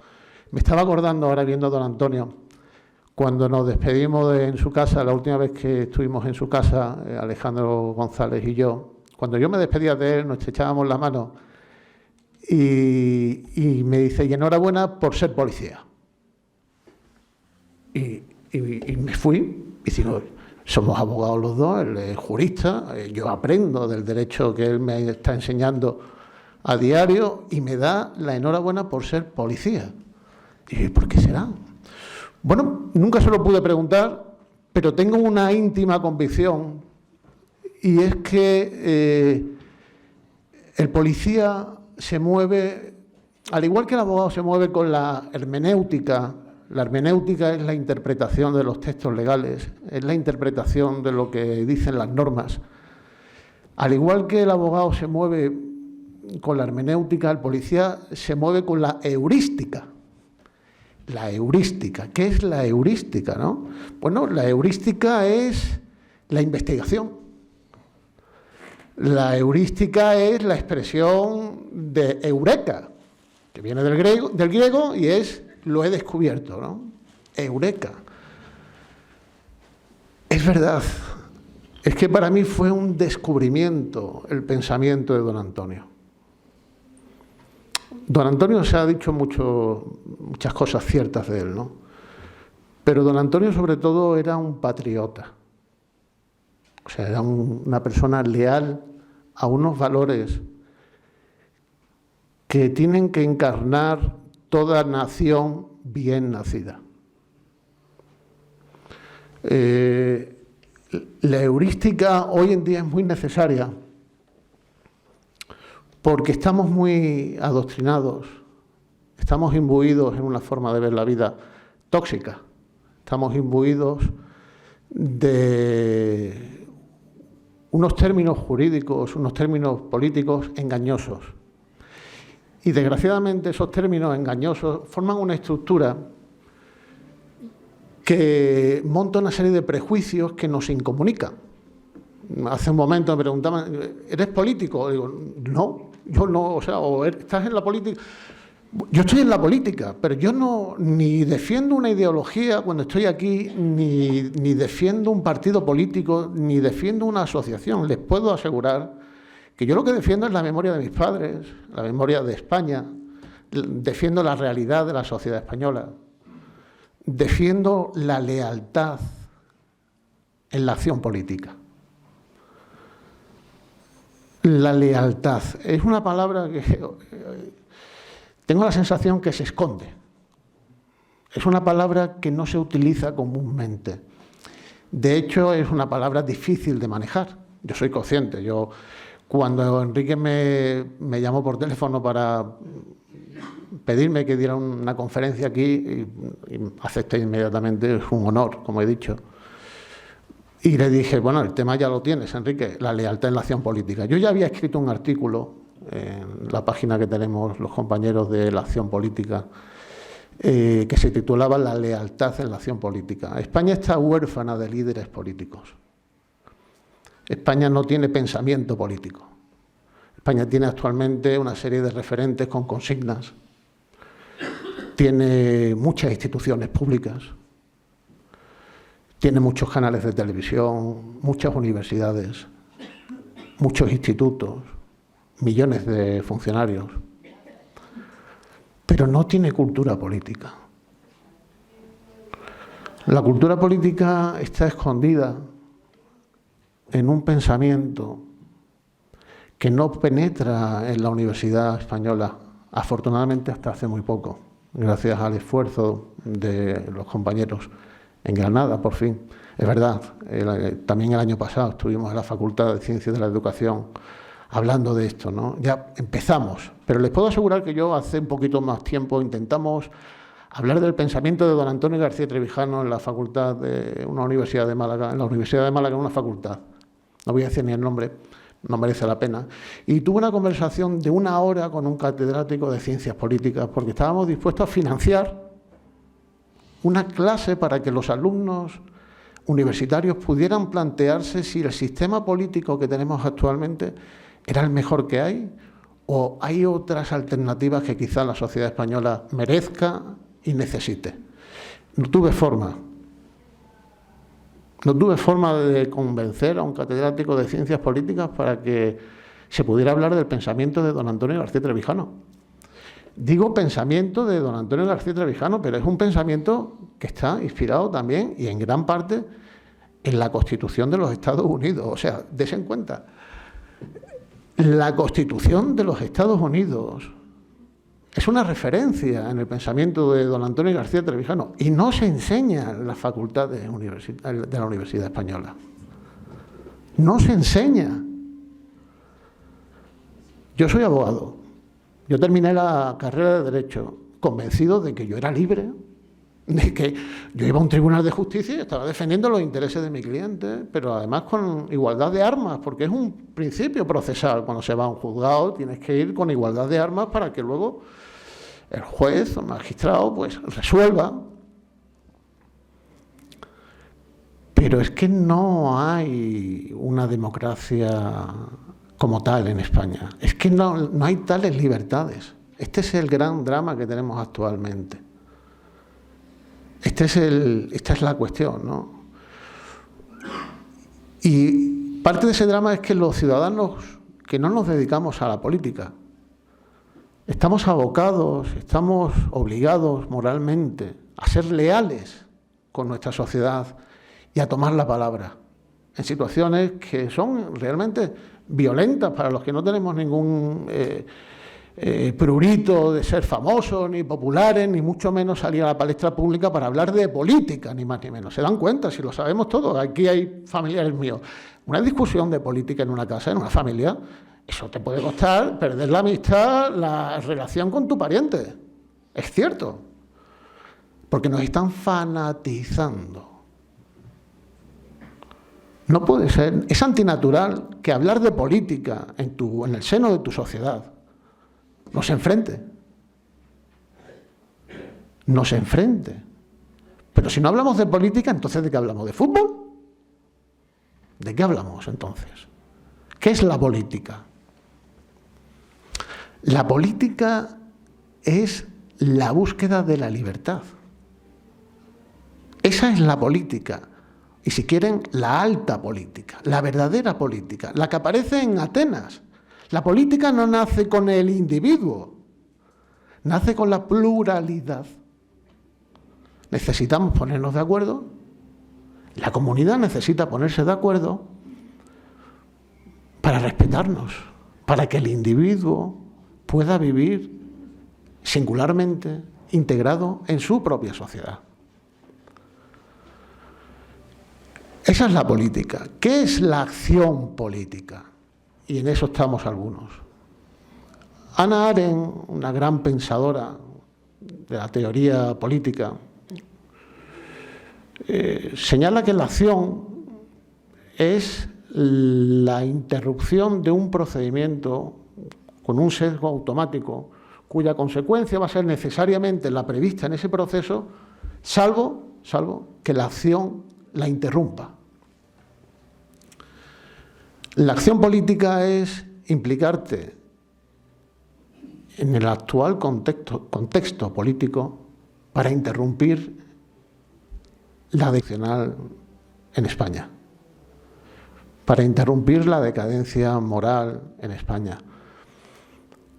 Me estaba acordando ahora viendo a don Antonio, cuando nos despedimos en su casa, la última vez que estuvimos en su casa, Alejandro González y yo, cuando yo me despedía de él, nos echábamos la mano y me dice, y enhorabuena por ser policía. Y me fui y digo, somos abogados los dos, él es jurista, yo aprendo del derecho que él me está enseñando a diario y me da la enhorabuena por ser policía. Y ¿por qué será? Bueno, nunca se lo pude preguntar, pero tengo una íntima convicción, y es que el policía se mueve, al igual que el abogado se mueve con la hermenéutica. La hermenéutica es la interpretación de los textos legales, es la interpretación de lo que dicen las normas. Al igual que el abogado se mueve con la hermenéutica, el policía se mueve con la heurística. La heurística, ¿qué es la heurística, no? Bueno, la heurística es la investigación. La heurística es la expresión de eureka, que viene del griego y es lo he descubierto, ¿no? Eureka. Es verdad, es que para mí fue un descubrimiento el pensamiento de don Antonio. Don Antonio se ha dicho muchas cosas ciertas de él, ¿no? Pero don Antonio sobre todo era un patriota. O sea, era una persona leal a unos valores que tienen que encarnar toda nación bien nacida. La heurística hoy en día es muy necesaria porque estamos muy adoctrinados, estamos imbuidos en una forma de ver la vida tóxica, estamos imbuidos de unos términos jurídicos, unos términos políticos engañosos. Y desgraciadamente esos términos engañosos forman una estructura que monta una serie de prejuicios que nos incomunican. Hace un momento me preguntaban, ¿eres político? Digo, no, yo no, o sea, o estás en la política. Yo estoy en la política, pero yo no ni defiendo una ideología cuando estoy aquí, ni defiendo un partido político, ni defiendo una asociación. Les puedo asegurar que yo lo que defiendo es la memoria de mis padres, la memoria de España, defiendo la realidad de la sociedad española, defiendo la lealtad en la acción política. La lealtad es una palabra que tengo la sensación que se esconde. Es una palabra que no se utiliza comúnmente. De hecho, es una palabra difícil de manejar. Yo soy consciente. Cuando Enrique me llamó por teléfono para pedirme que diera una conferencia aquí, y acepté inmediatamente, es un honor, como he dicho. Y le dije, bueno, el tema ya lo tienes, Enrique, la lealtad en la acción política. Yo ya había escrito un artículo en la página que tenemos los compañeros de la acción política, que se titulaba La lealtad en la acción política. España está huérfana de líderes políticos. España no tiene pensamiento político. España tiene actualmente una serie de referentes con consignas. Tiene muchas instituciones públicas. Tiene muchos canales de televisión, muchas universidades, muchos institutos, millones de funcionarios. Pero no tiene cultura política. La cultura política está escondida en un pensamiento que no penetra en la Universidad Española, afortunadamente hasta hace muy poco, gracias al esfuerzo de los compañeros en Granada, por fin. Es verdad, también el año pasado estuvimos en la Facultad de Ciencias de la Educación hablando de esto, ¿no? Ya empezamos, pero les puedo asegurar que yo hace un poquito más tiempo intentamos hablar del pensamiento de don Antonio García Trevijano en la facultad de una universidad de Málaga, en la Universidad de Málaga, en una facultad. No voy a decir ni el nombre, no merece la pena. Y tuve una conversación de 1 hora con un catedrático de Ciencias Políticas, porque estábamos dispuestos a financiar una clase para que los alumnos universitarios pudieran plantearse si el sistema político que tenemos actualmente era el mejor que hay o hay otras alternativas que quizá la sociedad española merezca y necesite. No tuve forma de convencer a un catedrático de Ciencias Políticas para que se pudiera hablar del pensamiento de don Antonio García Trevijano. Digo pensamiento de don Antonio García Trevijano, pero es un pensamiento que está inspirado también y en gran parte en la Constitución de los Estados Unidos. O sea, desen cuenta, la Constitución de los Estados Unidos es una referencia en el pensamiento de don Antonio García Trevijano y no se enseña en las facultades de la Universidad Española. No se enseña. Yo soy abogado. Yo terminé la carrera de Derecho convencido de que yo era libre, de que yo iba a un tribunal de justicia y estaba defendiendo los intereses de mi cliente, pero además con igualdad de armas, porque es un principio procesal. Cuando se va a un juzgado tienes que ir con igualdad de armas para que luego el juez o el magistrado pues resuelva. Pero es que no hay una democracia como tal en España. Es que no hay tales libertades. Este es el gran drama que tenemos actualmente. Esta es la cuestión, ¿no? Y parte de ese drama es que los ciudadanos que no nos dedicamos a la política estamos abocados, estamos obligados moralmente a ser leales con nuestra sociedad y a tomar la palabra en situaciones que son realmente violentas para los que no tenemos ningún prurito de ser famosos, ni populares, ni mucho menos salir a la palestra pública para hablar de política, ni más ni menos. Se dan cuenta, si lo sabemos todos, aquí hay familiares míos. Una discusión de política en una casa, en una familia, eso te puede costar perder la amistad, la relación con tu pariente. Es cierto, porque nos están fanatizando. No puede ser, es antinatural que hablar de política en el seno de tu sociedad nos enfrente. Nos enfrente. Pero si no hablamos de política, entonces ¿de qué hablamos? ¿De fútbol? ¿De qué hablamos entonces? ¿Qué es la política? La política es la búsqueda de la libertad. Esa es la política. Y si quieren, la alta política, la verdadera política, la que aparece en Atenas. La política no nace con el individuo, nace con la pluralidad. Necesitamos ponernos de acuerdo, la comunidad necesita ponerse de acuerdo para respetarnos, para que el individuo pueda vivir singularmente integrado en su propia sociedad. Esa es la política. ¿Qué es la acción política? Y en eso estamos algunos. Hannah Arendt, una gran pensadora de la teoría política, señala que la acción es la interrupción de un procedimiento con un sesgo automático, cuya consecuencia va a ser necesariamente la prevista en ese proceso, salvo que la acción la interrumpa. La acción política es implicarte en el actual contexto político para interrumpir la decadencia en España, para interrumpir la decadencia moral en España,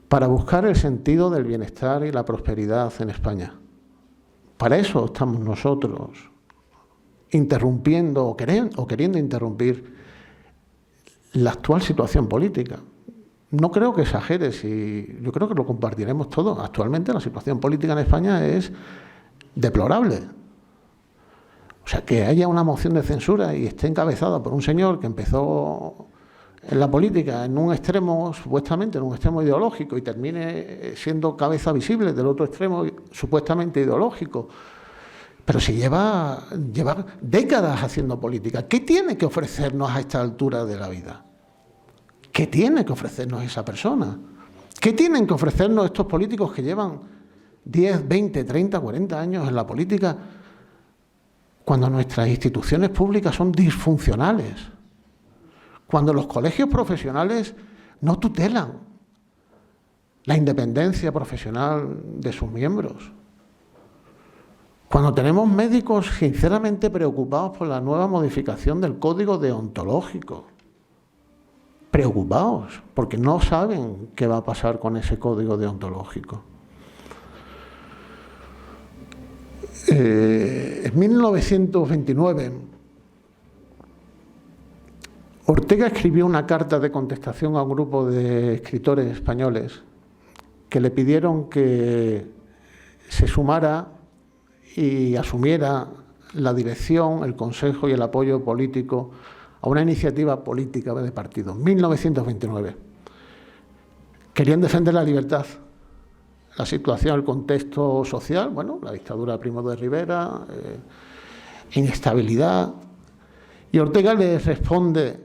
para buscar el sentido del bienestar y la prosperidad en España. Para eso estamos nosotros interrumpiendo o queriendo interrumpir la actual situación política. No creo que exageres y yo creo que lo compartiremos todos. Actualmente la situación política en España es deplorable. O sea, que haya una moción de censura y esté encabezada por un señor que empezó en la política en un extremo, supuestamente en un extremo ideológico, y termine siendo cabeza visible del otro extremo supuestamente ideológico. Pero si lleva décadas haciendo política, ¿qué tiene que ofrecernos a esta altura de la vida? ¿Qué tiene que ofrecernos esa persona? ¿Qué tienen que ofrecernos estos políticos que llevan 10, 20, 30, 40 años en la política cuando nuestras instituciones públicas son disfuncionales? Cuando los colegios profesionales no tutelan la independencia profesional de sus miembros. Cuando tenemos médicos sinceramente preocupados por la nueva modificación del código deontológico, preocupados porque no saben qué va a pasar con ese código deontológico. En 1929, Ortega escribió una carta de contestación a un grupo de escritores españoles que le pidieron que se sumara y asumiera la dirección, el consejo y el apoyo político a una iniciativa política de partido. 1929. Querían defender la libertad, la situación, el contexto social, bueno, la dictadura de Primo de Rivera, inestabilidad. Y Ortega les responde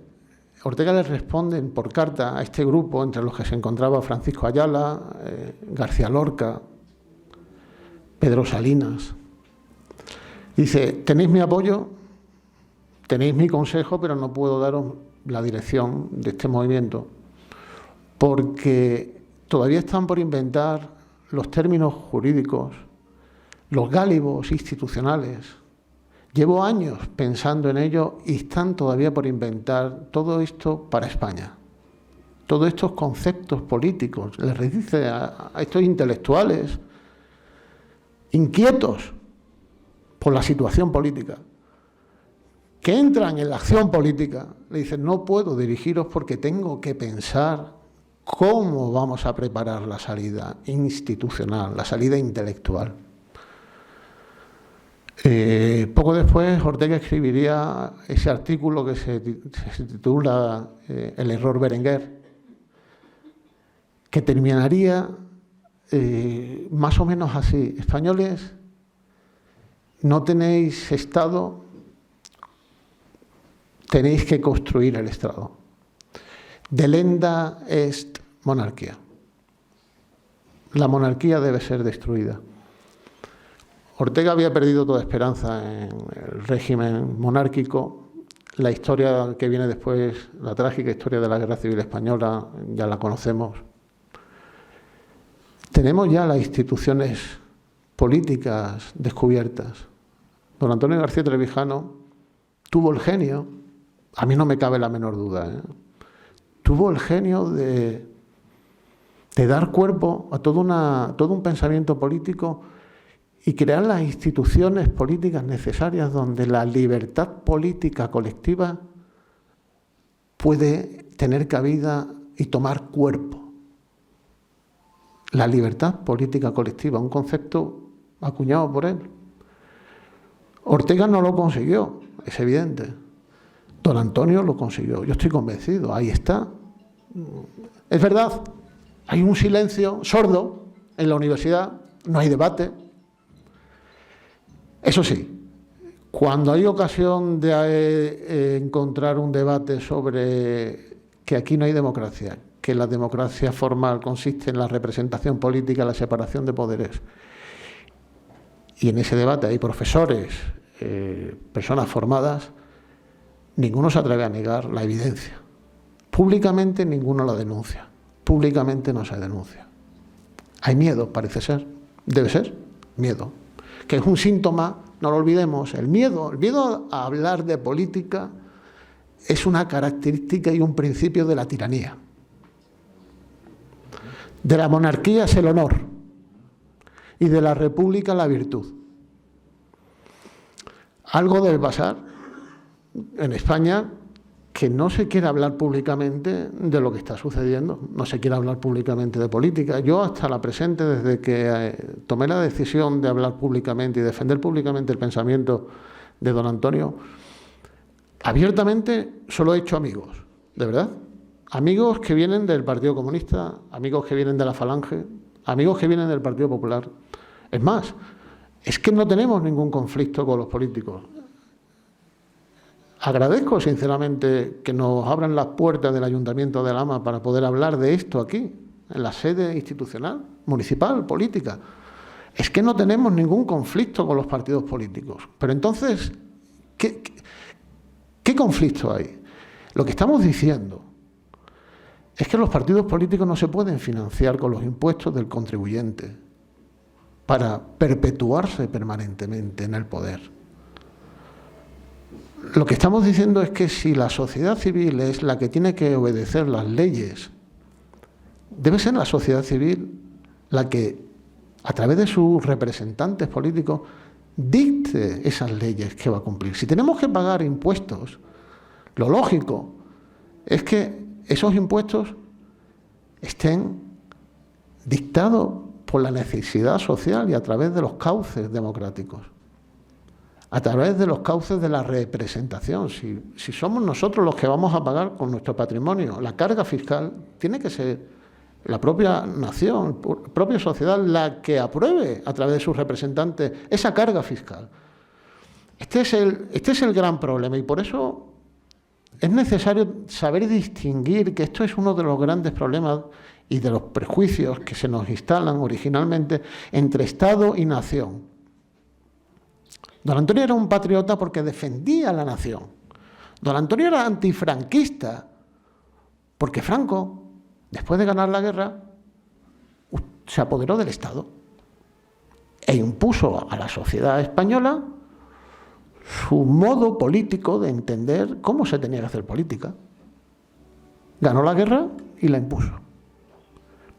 por carta a este grupo, entre los que se encontraba Francisco Ayala, García Lorca, Pedro Salinas. Dice: tenéis mi apoyo, tenéis mi consejo, pero no puedo daros la dirección de este movimiento, porque todavía están por inventar los términos jurídicos, los gálibos institucionales. Llevo años pensando en ello y están todavía por inventar todo esto para España. Todos estos conceptos políticos, les dice a estos intelectuales inquietos por la situación política, que entran en la acción política, le dicen: no puedo dirigiros porque tengo que pensar cómo vamos a preparar la salida institucional, la salida intelectual. Poco después, Ortega escribiría ese artículo que se titula El error Berenguer, que terminaría más o menos así: españoles, no tenéis Estado, tenéis que construir el Estado. Delenda est monarquía. La monarquía debe ser destruida. Ortega había perdido toda esperanza en el régimen monárquico. La historia que viene después, la trágica historia de la Guerra Civil Española, ya la conocemos. Tenemos ya las instituciones políticas descubiertas. Don Antonio García Trevijano tuvo el genio, a mí no me cabe la menor duda, tuvo el genio de dar cuerpo a todo un pensamiento político y crear las instituciones políticas necesarias donde la libertad política colectiva puede tener cabida y tomar cuerpo. La libertad política colectiva, un concepto acuñado por él. Ortega no lo consiguió, es evidente. Don Antonio lo consiguió, yo estoy convencido, ahí está. Es verdad, hay un silencio sordo en la universidad, no hay debate. Eso sí, cuando hay ocasión de encontrar un debate sobre que aquí no hay democracia, que la democracia formal consiste en la representación política, la separación de poderes, y en ese debate hay profesores, personas formadas, ninguno se atreve a negar la evidencia. Públicamente ninguno la denuncia, públicamente no se denuncia. Hay miedo, parece ser, debe ser, miedo, que es un síntoma, no lo olvidemos, el miedo a hablar de política es una característica y un principio de la tiranía. De la monarquía es el honor y de la república la virtud. Algo debe pasar en España, que no se quiere hablar públicamente de lo que está sucediendo, no se quiere hablar públicamente de política. Yo hasta la presente, desde que tomé la decisión de hablar públicamente y defender públicamente el pensamiento de don Antonio, abiertamente solo he hecho amigos, de verdad. Amigos que vienen del Partido Comunista, amigos que vienen de la Falange, amigos que vienen del Partido Popular. Es más, es que no tenemos ningún conflicto con los políticos. Agradezco sinceramente que nos abran las puertas del Ayuntamiento de Alhama para poder hablar de esto aquí, en la sede institucional, municipal, política. Es que no tenemos ningún conflicto con los partidos políticos. Pero entonces, ¿qué conflicto hay? Lo que estamos diciendo es que los partidos políticos no se pueden financiar con los impuestos del contribuyente para perpetuarse permanentemente en el poder. Lo que estamos diciendo es que si la sociedad civil es la que tiene que obedecer las leyes, debe ser la sociedad civil la que, a través de sus representantes políticos, dicte esas leyes que va a cumplir. Si tenemos que pagar impuestos, lo lógico es que esos impuestos estén dictados por la necesidad social y a través de los cauces democráticos, a través de los cauces de la representación. Si somos nosotros los que vamos a pagar con nuestro patrimonio la carga fiscal, tiene que ser la propia nación, la propia sociedad la que apruebe a través de sus representantes esa carga fiscal. Este es el gran problema, y por eso es necesario saber distinguir que esto es uno de los grandes problemas y de los prejuicios que se nos instalan originalmente entre Estado y nación. Don Antonio era un patriota porque defendía a la nación. Don Antonio era antifranquista porque Franco, después de ganar la guerra, se apoderó del Estado e impuso a la sociedad española su modo político de entender cómo se tenía que hacer política. Ganó la guerra y la impuso,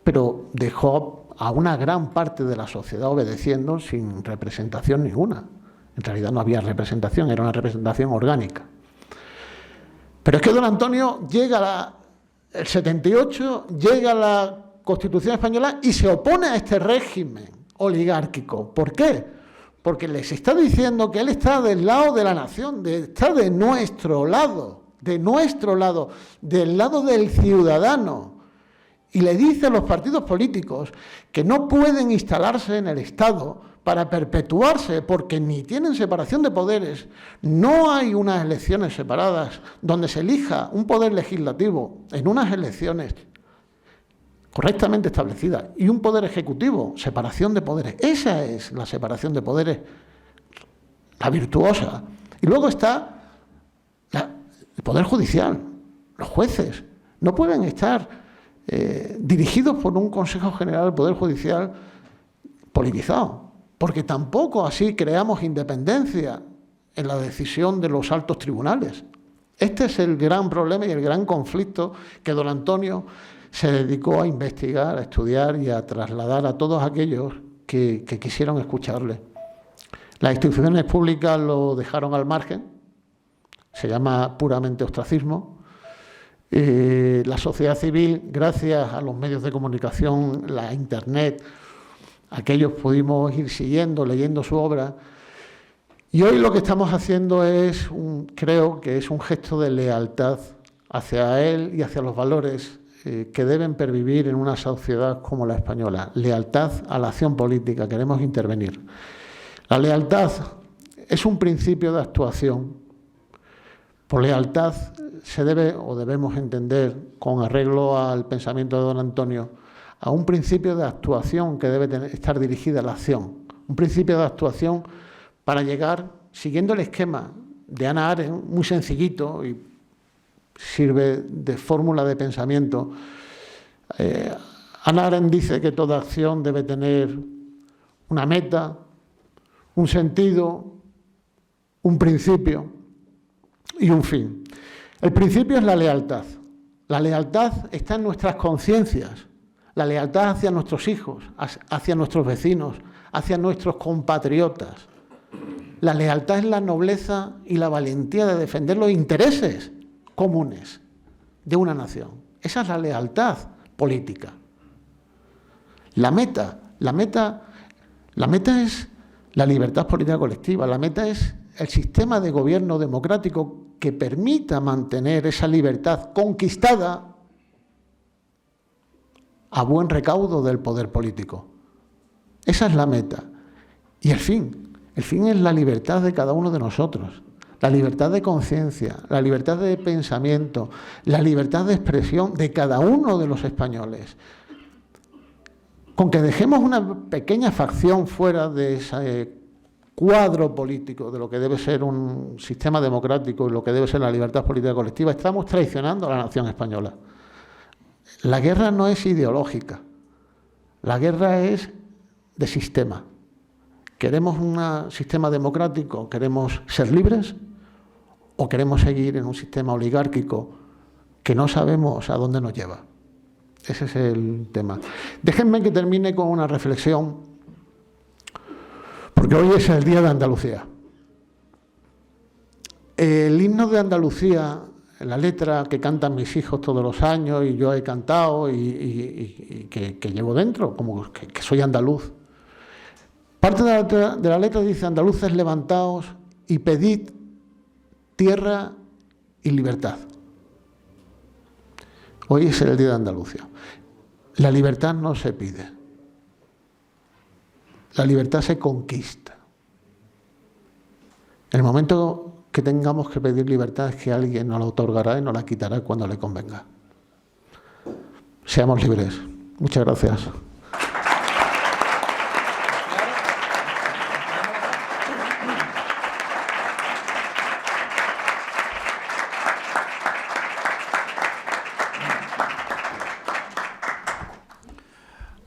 pero dejó a una gran parte de la sociedad obedeciendo sin representación ninguna. En realidad no había representación, era una representación orgánica. Pero es que don Antonio llega el 78, llega a la Constitución española y se opone a este régimen oligárquico. ¿Por qué? Porque les está diciendo que él está del lado de la nación, está de nuestro lado, del lado del ciudadano. Y le dice a los partidos políticos que no pueden instalarse en el Estado para perpetuarse, porque ni tienen separación de poderes, no hay unas elecciones separadas donde se elija un poder legislativo en unas elecciones correctamente establecidas y un poder ejecutivo, separación de poderes. Esa es la separación de poderes, la virtuosa. Y luego está el poder judicial, los jueces. No pueden estar dirigidos por un Consejo General del Poder Judicial politizado, porque tampoco así creamos independencia en la decisión de los altos tribunales. Este es el gran problema y el gran conflicto que don Antonio se dedicó a investigar, a estudiar y a trasladar a todos aquellos que quisieron escucharle. Las instituciones públicas lo dejaron al margen, se llama puramente ostracismo. La sociedad civil, gracias a los medios de comunicación, la Internet, aquellos pudimos ir siguiendo, leyendo su obra. Y hoy lo que estamos haciendo es, creo que es un gesto de lealtad hacia él y hacia los valores que deben pervivir en una sociedad como la española. Lealtad a la acción política, queremos intervenir. La lealtad es un principio de actuación. Por lealtad se debe o debemos entender, con arreglo al pensamiento de don Antonio, a un principio de actuación que debe estar dirigida a la acción. Un principio de actuación para llegar, siguiendo el esquema de Hannah Arendt, muy sencillito y sirve de fórmula de pensamiento. Hannah Arendt dice que toda acción debe tener una meta, un sentido, un principio y un fin. El principio es la lealtad. La lealtad está en nuestras conciencias. La lealtad hacia nuestros hijos, hacia nuestros vecinos, hacia nuestros compatriotas. La lealtad es la nobleza y la valentía de defender los intereses comunes de una nación. Esa es la lealtad política. La meta es la libertad política colectiva. La meta es el sistema de gobierno democrático que permita mantener esa libertad conquistada a buen recaudo del poder político. Esa es la meta. Y el fin es la libertad de cada uno de nosotros, la libertad de conciencia, la libertad de pensamiento, la libertad de expresión de cada uno de los españoles. Con que dejemos una pequeña facción fuera de ese cuadro político de lo que debe ser un sistema democrático y lo que debe ser la libertad política colectiva, estamos traicionando a la nación española. La guerra no es ideológica, la guerra es de sistema. ¿Queremos un sistema democrático? ¿Queremos ser libres? ¿O queremos seguir en un sistema oligárquico que no sabemos a dónde nos lleva? Ese es el tema. Déjenme que termine con una reflexión, porque hoy es el Día de Andalucía. El himno de Andalucía, la letra que cantan mis hijos todos los años y yo he cantado y que llevo dentro, como que soy andaluz. Parte de la letra dice: andaluces, levantaos y pedid tierra y libertad. Hoy es el Día de Andalucía. La libertad no se pide. La libertad se conquista. En el momento que tengamos que pedir libertad es que alguien nos la otorgará y nos la quitará cuando le convenga. Seamos libres. Muchas gracias.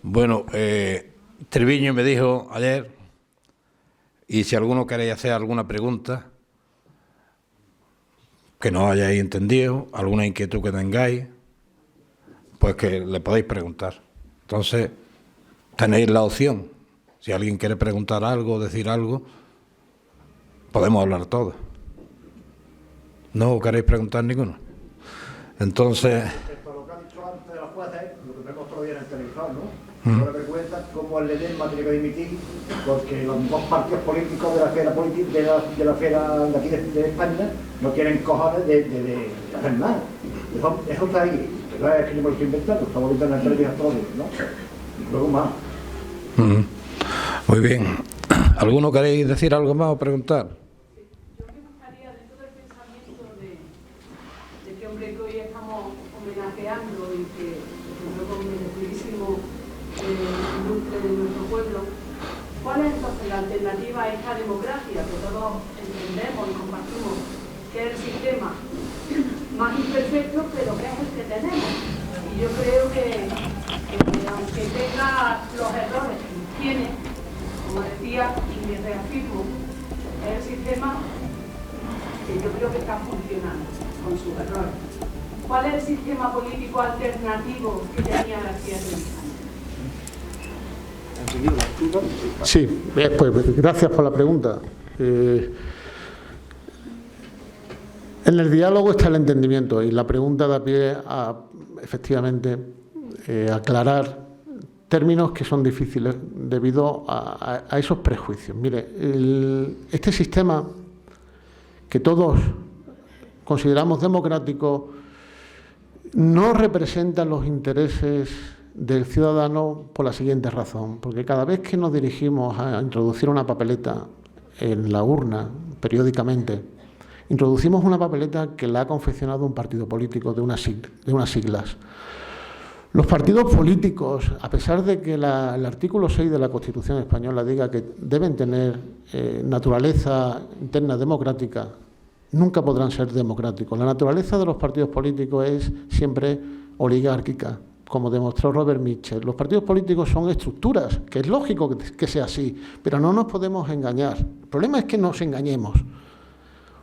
Bueno, Triviño me dijo ayer, y si alguno queréis hacer alguna pregunta que no hayáis entendido, alguna inquietud que tengáis, pues que le podéis preguntar. Entonces, tenéis la opción. Si alguien quiere preguntar algo, decir algo, podemos hablar todos. ¿No queréis preguntar ninguno? Entonces... Lo que ha dicho antes de los jueces, lo que vemos todavía en el televisor, ¿no? No me cuenta cómo el Ledesma tiene que dimitir porque los dos partidos políticos de la esfera de la esfera de aquí de España no tienen cojones de hacer nada. Eso está ahí, que no es que yo me lo estoy inventando, estamos viendo en el televisor todo, ¿no? Y luego más. Muy bien. ¿Alguno queréis decir algo más o preguntar? Yo me gustaría, dentro del pensamiento de este hombre que hoy estamos homenajeando y que luego con merecidísimo ilustre de nuestro pueblo, ¿cuál es entonces la alternativa a esta democracia que todos entendemos y compartimos, que es el sistema más imperfecto, pero que es el que tenemos? Y yo creo que aunque tenga los errores que tiene, como decía, y me reafirmo, es el sistema que yo creo que está funcionando con sus errores. ¿Cuál es el sistema político alternativo que tenía García Trevijano? Sí, pues gracias por la pregunta. En el diálogo está el entendimiento y la pregunta da pie a, efectivamente, aclarar términos que son difíciles debido a esos prejuicios. Mire, este sistema que todos consideramos democrático no representa los intereses del ciudadano por la siguiente razón, porque cada vez que nos dirigimos a introducir una papeleta en la urna periódicamente, introducimos una papeleta que la ha confeccionado un partido político de unas siglas. Los partidos políticos, a pesar de que el artículo 6 de la Constitución española diga que deben tener naturaleza interna democrática, nunca podrán ser democráticos. La naturaleza de los partidos políticos es siempre oligárquica, como demostró Robert Mitchell. Los partidos políticos son estructuras, que es lógico que sea así, pero no nos podemos engañar. El problema es que nos engañemos.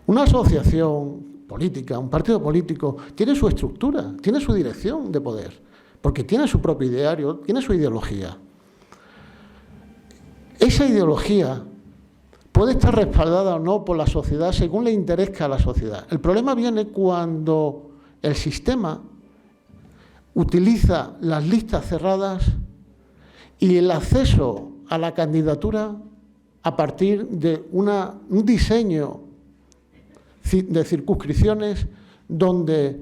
Una asociación política, un partido político, tiene su estructura, tiene su dirección de poder, porque tiene su propio ideario, tiene su ideología. Esa ideología puede estar respaldada o no por la sociedad según le interese a la sociedad. El problema viene cuando el sistema utiliza las listas cerradas y el acceso a la candidatura a partir de un diseño de circunscripciones donde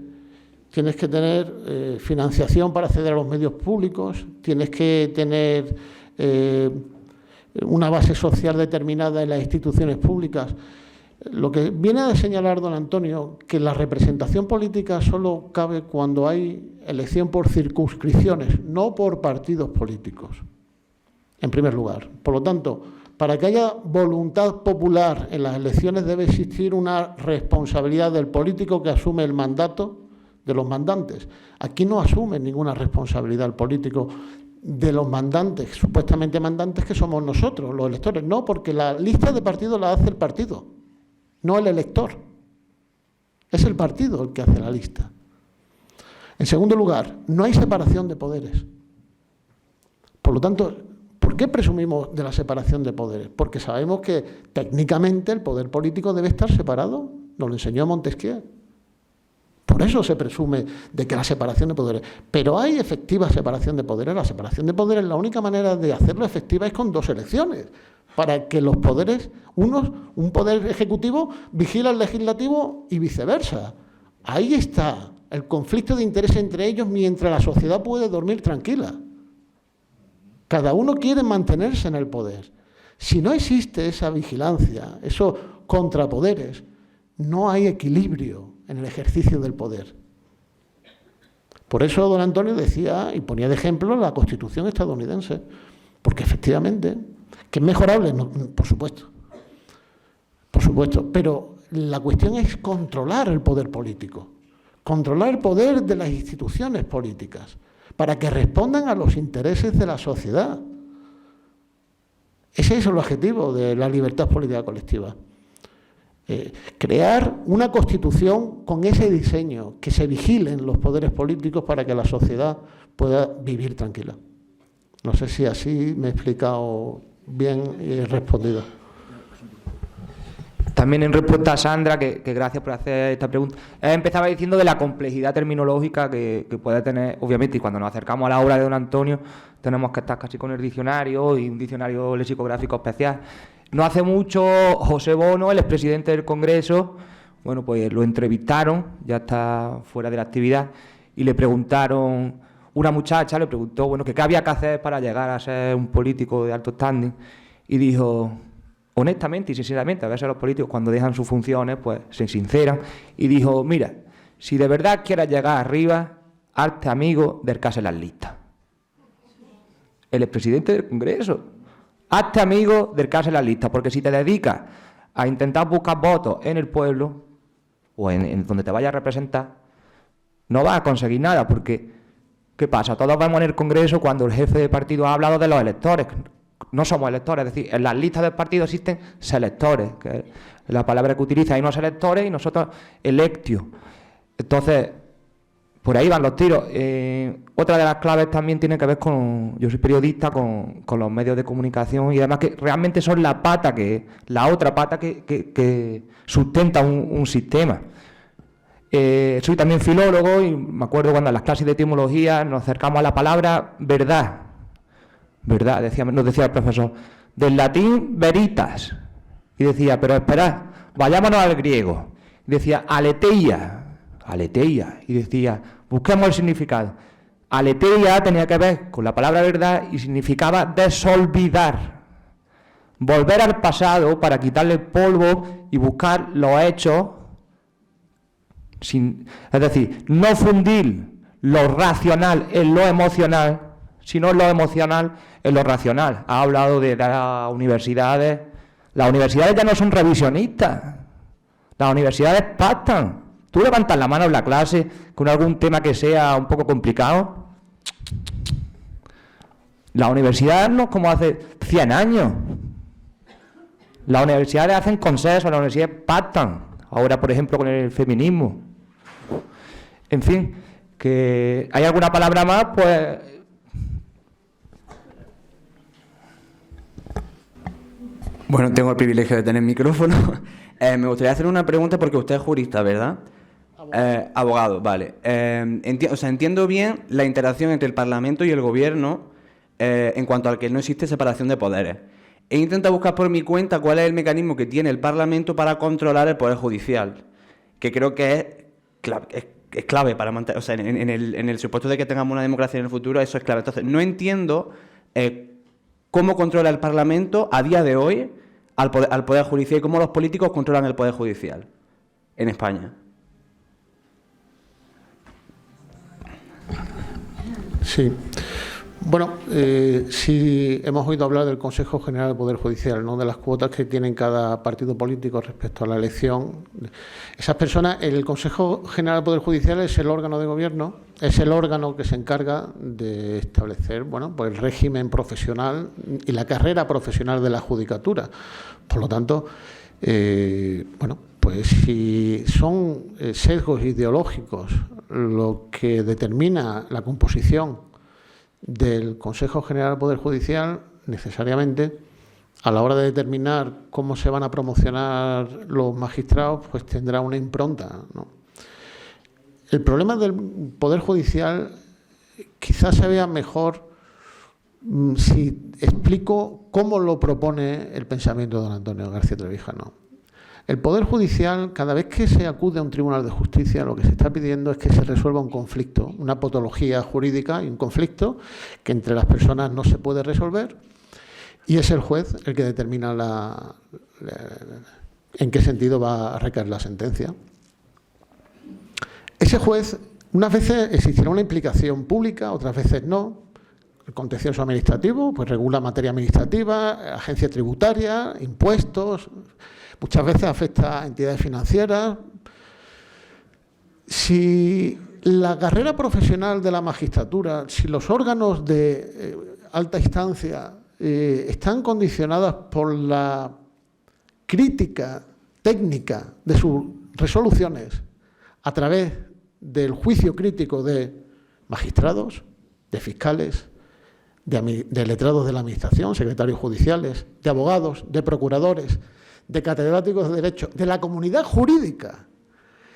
tienes que tener financiación para acceder a los medios públicos, tienes que tener una base social determinada en las instituciones públicas. Lo que viene a señalar don Antonio, que la representación política solo cabe cuando hay elección por circunscripciones, no por partidos políticos, en primer lugar. Por lo tanto, para que haya voluntad popular en las elecciones debe existir una responsabilidad del político que asume el mandato de los mandantes. Aquí no asume ninguna responsabilidad el político de los mandantes, supuestamente mandantes que somos nosotros, los electores. No, porque la lista de partidos la hace el partido, no el elector. Es el partido el que hace la lista. En segundo lugar, no hay separación de poderes. Por lo tanto, ¿Por qué presumimos de la separación de poderes? Porque sabemos que técnicamente el poder político debe estar separado, nos lo enseñó Montesquieu. Por eso se presume de que la separación de poderes. Pero hay efectiva separación de poderes. La separación de poderes, la única manera de hacerlo efectiva es con 2 elecciones, para que los poderes, un poder ejecutivo vigila al legislativo y viceversa. Ahí está el conflicto de interés entre ellos mientras la sociedad puede dormir tranquila. Cada uno quiere mantenerse en el poder. Si no existe esa vigilancia, esos contrapoderes, no hay equilibrio en el ejercicio del poder. Por eso don Antonio decía y ponía de ejemplo la Constitución estadounidense, porque efectivamente, que es mejorable, no, por supuesto, pero la cuestión es controlar el poder político, controlar el poder de las instituciones políticas, para que respondan a los intereses de la sociedad. Ese es el objetivo de la libertad política colectiva. Crear una constitución con ese diseño, que se vigilen los poderes políticos para que la sociedad pueda vivir tranquila. No sé si así me he explicado bien y he respondido. También en respuesta a Sandra, que gracias por hacer esta pregunta, empezaba diciendo de la complejidad terminológica que puede tener, obviamente, y cuando nos acercamos a la obra de don Antonio, tenemos que estar casi con el diccionario y un diccionario lexicográfico especial. No hace mucho, José Bono, el expresidente del Congreso, bueno, pues lo entrevistaron, ya está fuera de la actividad, y le preguntaron, una muchacha le preguntó, bueno, que qué había que hacer para llegar a ser un político de alto standing, y dijo, honestamente y sinceramente, a veces los políticos cuando dejan sus funciones, pues se sinceran, y dijo, mira, si de verdad quieres llegar arriba, hazte amigo del que hace las listas. El expresidente del Congreso. Hazte amigo del que hace las listas, porque si te dedicas a intentar buscar votos en el pueblo o en donde te vayas a representar, no vas a conseguir nada, porque ¿qué pasa? Todos vamos en el Congreso cuando el jefe de partido ha hablado de los electores. No somos electores, es decir, en las listas del partido existen selectores, que es la palabra que utiliza. Hay unos electores y nosotros electio. Entonces, por ahí van los tiros. Otra de las claves también tiene que ver con, yo soy periodista, con los medios de comunicación y además que realmente son la otra pata que sustenta un sistema. Soy también filólogo y me acuerdo cuando en las clases de etimología nos acercamos a la palabra verdad. Verdad, nos decía el profesor, del latín veritas. Y decía, pero esperad, vayámonos al griego. Y decía, aletheia. Y decía, busquemos el significado. Aletheia tenía que ver con la palabra verdad y significaba desolvidar. Volver al pasado para quitarle el polvo y buscar los hechos. Es decir, no fundir lo racional en lo emocional, sino lo emocional en lo racional. Ha hablado de las universidades. Las universidades ya no son revisionistas. Las universidades pactan. Tú levantas la mano en la clase con algún tema que sea un poco complicado. Las universidades no es como hace 100 años. Las universidades hacen consenso, las universidades pactan. Ahora, por ejemplo, con el feminismo. En fin, que hay alguna palabra más, pues... Bueno, tengo el privilegio de tener micrófono. Me gustaría hacer una pregunta porque usted es jurista, ¿verdad? Abogado, vale. Entiendo bien la interacción entre el Parlamento y el Gobierno en cuanto al que no existe separación de poderes. He intentado buscar por mi cuenta cuál es el mecanismo que tiene el Parlamento para controlar el Poder Judicial, que creo que es clave para mantener, o sea, en el supuesto de que tengamos una democracia en el futuro, eso es clave. Entonces, no entiendo cómo controla el Parlamento a día de hoy al Poder Judicial y cómo los políticos controlan el Poder Judicial en España. Sí. Bueno, sí hemos oído hablar del Consejo General del Poder Judicial, ¿no? De las cuotas que tienen cada partido político respecto a la elección. Esas personas, el Consejo General del Poder Judicial es el órgano de gobierno, es el órgano que se encarga de establecer, bueno, pues el régimen profesional y la carrera profesional de la judicatura. Por lo tanto, bueno, pues si son sesgos ideológicos lo que determina la composición del Consejo General del Poder Judicial, necesariamente, a la hora de determinar cómo se van a promocionar los magistrados, pues tendrá una impronta, ¿no? El problema del Poder Judicial quizás se vea mejor si explico cómo lo propone el pensamiento de don Antonio García Trevijano. El Poder Judicial, cada vez que se acude a un tribunal de justicia, lo que se está pidiendo es que se resuelva un conflicto, una patología jurídica y un conflicto que entre las personas no se puede resolver, y es el juez el que determina en qué sentido va a recaer la sentencia. Ese juez, unas veces existirá una implicación pública, otras veces no. El contencioso administrativo pues regula materia administrativa, agencia tributaria, impuestos, muchas veces afecta a entidades financieras. Si la carrera profesional de la magistratura, si los órganos de alta instancia están condicionadas por la crítica técnica de sus resoluciones a través del juicio crítico de magistrados, de fiscales, de letrados de la Administración, secretarios judiciales, de abogados, de procuradores, de catedráticos de Derecho, de la comunidad jurídica.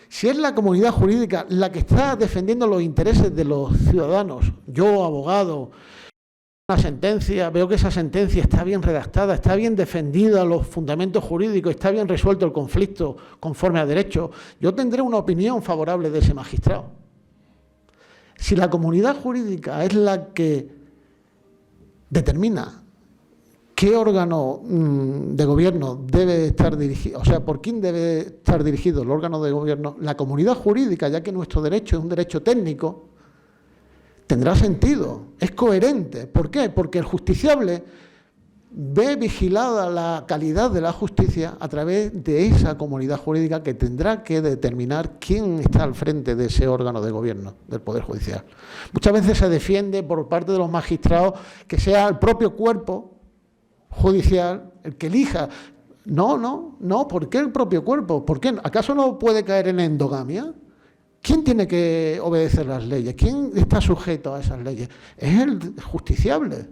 Si es la comunidad jurídica la que está defendiendo los intereses de los ciudadanos, yo, abogado, una sentencia, veo que esa sentencia está bien redactada, está bien defendida los fundamentos jurídicos, está bien resuelto el conflicto conforme a derecho, yo tendré una opinión favorable de ese magistrado. Si la comunidad jurídica es la que determina qué órgano de gobierno debe estar dirigido, o sea, por quién debe estar dirigido el órgano de gobierno, la comunidad jurídica, ya que nuestro derecho es un derecho técnico, tendrá sentido, es coherente. ¿Por qué? Porque el justiciable ve vigilada la calidad de la justicia a través de esa comunidad jurídica que tendrá que determinar quién está al frente de ese órgano de gobierno, del Poder Judicial. Muchas veces se defiende por parte de los magistrados que sea el propio cuerpo judicial el que elija. No, ¿por qué el propio cuerpo? ¿Por qué? ¿Acaso no puede caer en endogamia? ¿Quién tiene que obedecer las leyes? ¿Quién está sujeto a esas leyes? Es el justiciable.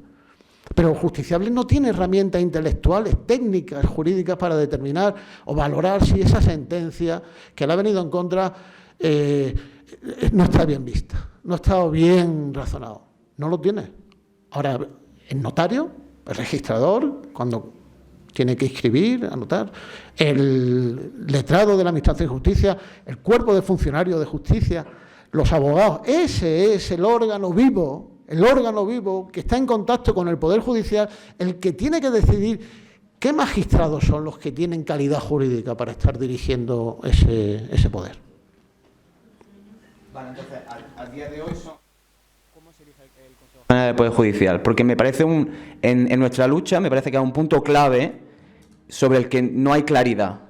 Pero el justiciable no tiene herramientas intelectuales, técnicas, jurídicas para determinar o valorar si esa sentencia que le ha venido en contra no está bien vista, no está bien razonado. No lo tiene. Ahora, el notario, el registrador, cuando tiene que inscribir, anotar, el letrado de la Administración de Justicia, el cuerpo de funcionarios de justicia, los abogados, ese es el órgano vivo que está en contacto con el Poder Judicial, el que tiene que decidir qué magistrados son los que tienen calidad jurídica para estar dirigiendo ese poder. Vale, entonces, al día de hoy ¿cómo se elige el Consejo General del Poder Judicial? Porque me parece en nuestra lucha me parece que es un punto clave sobre el que no hay claridad.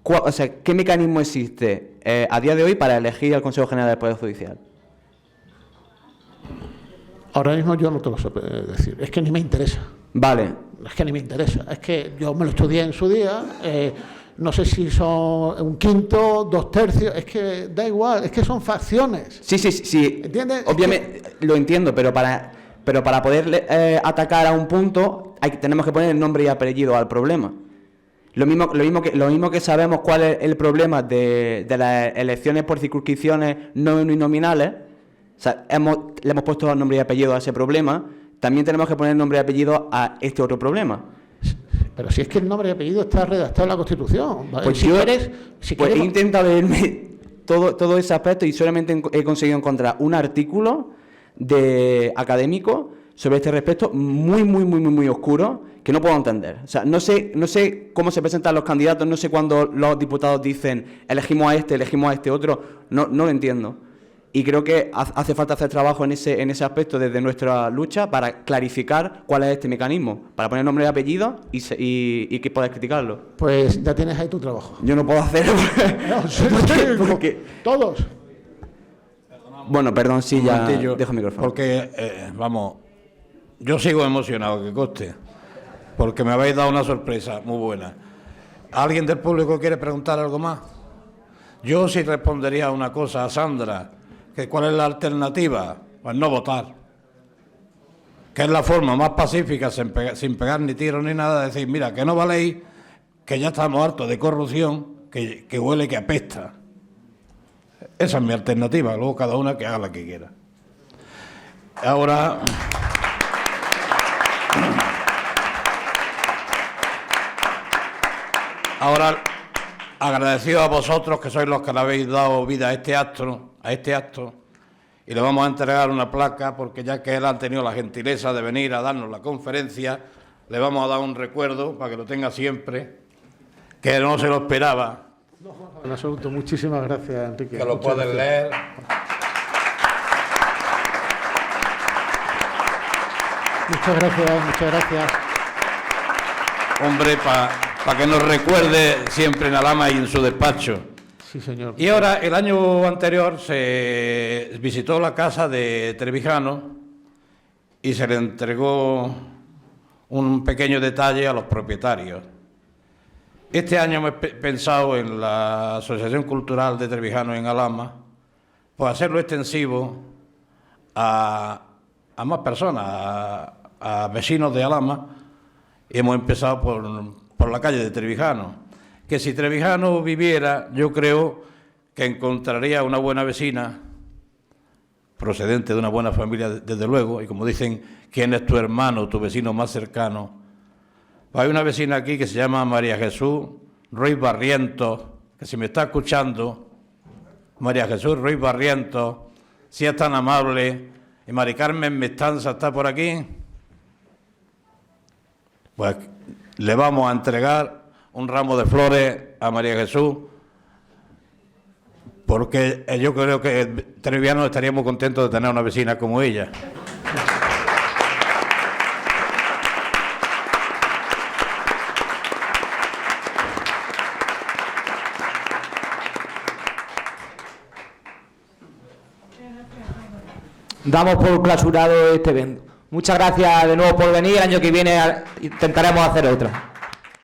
O sea, ¿qué mecanismo existe a día de hoy para elegir al Consejo General del Poder Judicial? Ahora mismo yo no te lo sé decir, es que ni me interesa. Vale. Es que ni me interesa, es que yo me lo estudié en su día, no sé si son un quinto, 2/3, es que da igual, es que son facciones. Sí. ¿Entiendes? Obviamente lo entiendo, pero para poder atacar a un punto tenemos que poner el nombre y apellido al problema. Lo mismo que sabemos cuál es el problema de las elecciones por circunscripciones no uninominales. O sea, le hemos puesto nombre y apellido a ese problema, también tenemos que poner nombre y apellido a este otro problema. Pero si es que el nombre y apellido está redactado en la Constitución. ¿Vale? Pues he intentado leerme todo ese aspecto y solamente he conseguido encontrar un artículo académico sobre este respecto muy oscuro que no puedo entender. O sea, no sé cómo se presentan los candidatos, no sé cuándo los diputados dicen elegimos a este otro, no lo entiendo. Y creo que hace falta hacer trabajo en ese aspecto desde nuestra lucha para clarificar cuál es este mecanismo, para poner nombre y apellido y que podáis criticarlo. Pues ya tienes ahí tu trabajo. Yo no puedo hacerlo. Porque todos. Bueno, perdón, sí, ya dejo el micrófono. Porque, yo sigo emocionado, que conste, porque me habéis dado una sorpresa muy buena. ¿Alguien del público quiere preguntar algo más? Yo sí respondería una cosa a Sandra, que cuál es la alternativa, pues no votar. que es la forma más pacífica, sin pegar ni tiros ni nada, de decir, mira, que no valéis, que ya estamos hartos de corrupción, que huele, que apesta. Esa es mi alternativa, luego cada una que haga la que quiera. Ahora agradecido a vosotros que sois los que le habéis dado vida a este acto, y le vamos a entregar una placa, porque ya que él ha tenido la gentileza de venir a darnos la conferencia, le vamos a dar un recuerdo para que lo tenga siempre, que no se lo esperaba. No, en absoluto, muchísimas gracias, Enrique. Que lo puedes leer. Muchas gracias. Hombre, para que nos recuerde siempre en Alhama y en su despacho. Sí, señor. Y ahora, el año anterior, se visitó la casa de Trevijano y se le entregó un pequeño detalle a los propietarios. Este año hemos pensado en la Asociación Cultural de Trevijano en Alhama, pues hacerlo extensivo a más personas, a vecinos de Alhama, y hemos empezado por la calle de Trevijano, que si Trevijano viviera, yo creo que encontraría una buena vecina, procedente de una buena familia, desde luego, y como dicen, ¿quién es tu hermano, tu vecino más cercano? Hay una vecina aquí que se llama María Jesús Ruiz Barrientos, que si me está escuchando, María Jesús Ruiz Barrientos, si es tan amable, y Mari Carmen Mestanza está por aquí, pues le vamos a entregar un ramo de flores a María Jesús, porque yo creo que trevianos estaríamos contentos de tener una vecina como ella. Damos por clausurado este evento. Muchas gracias de nuevo por venir. El año que viene intentaremos hacer otra.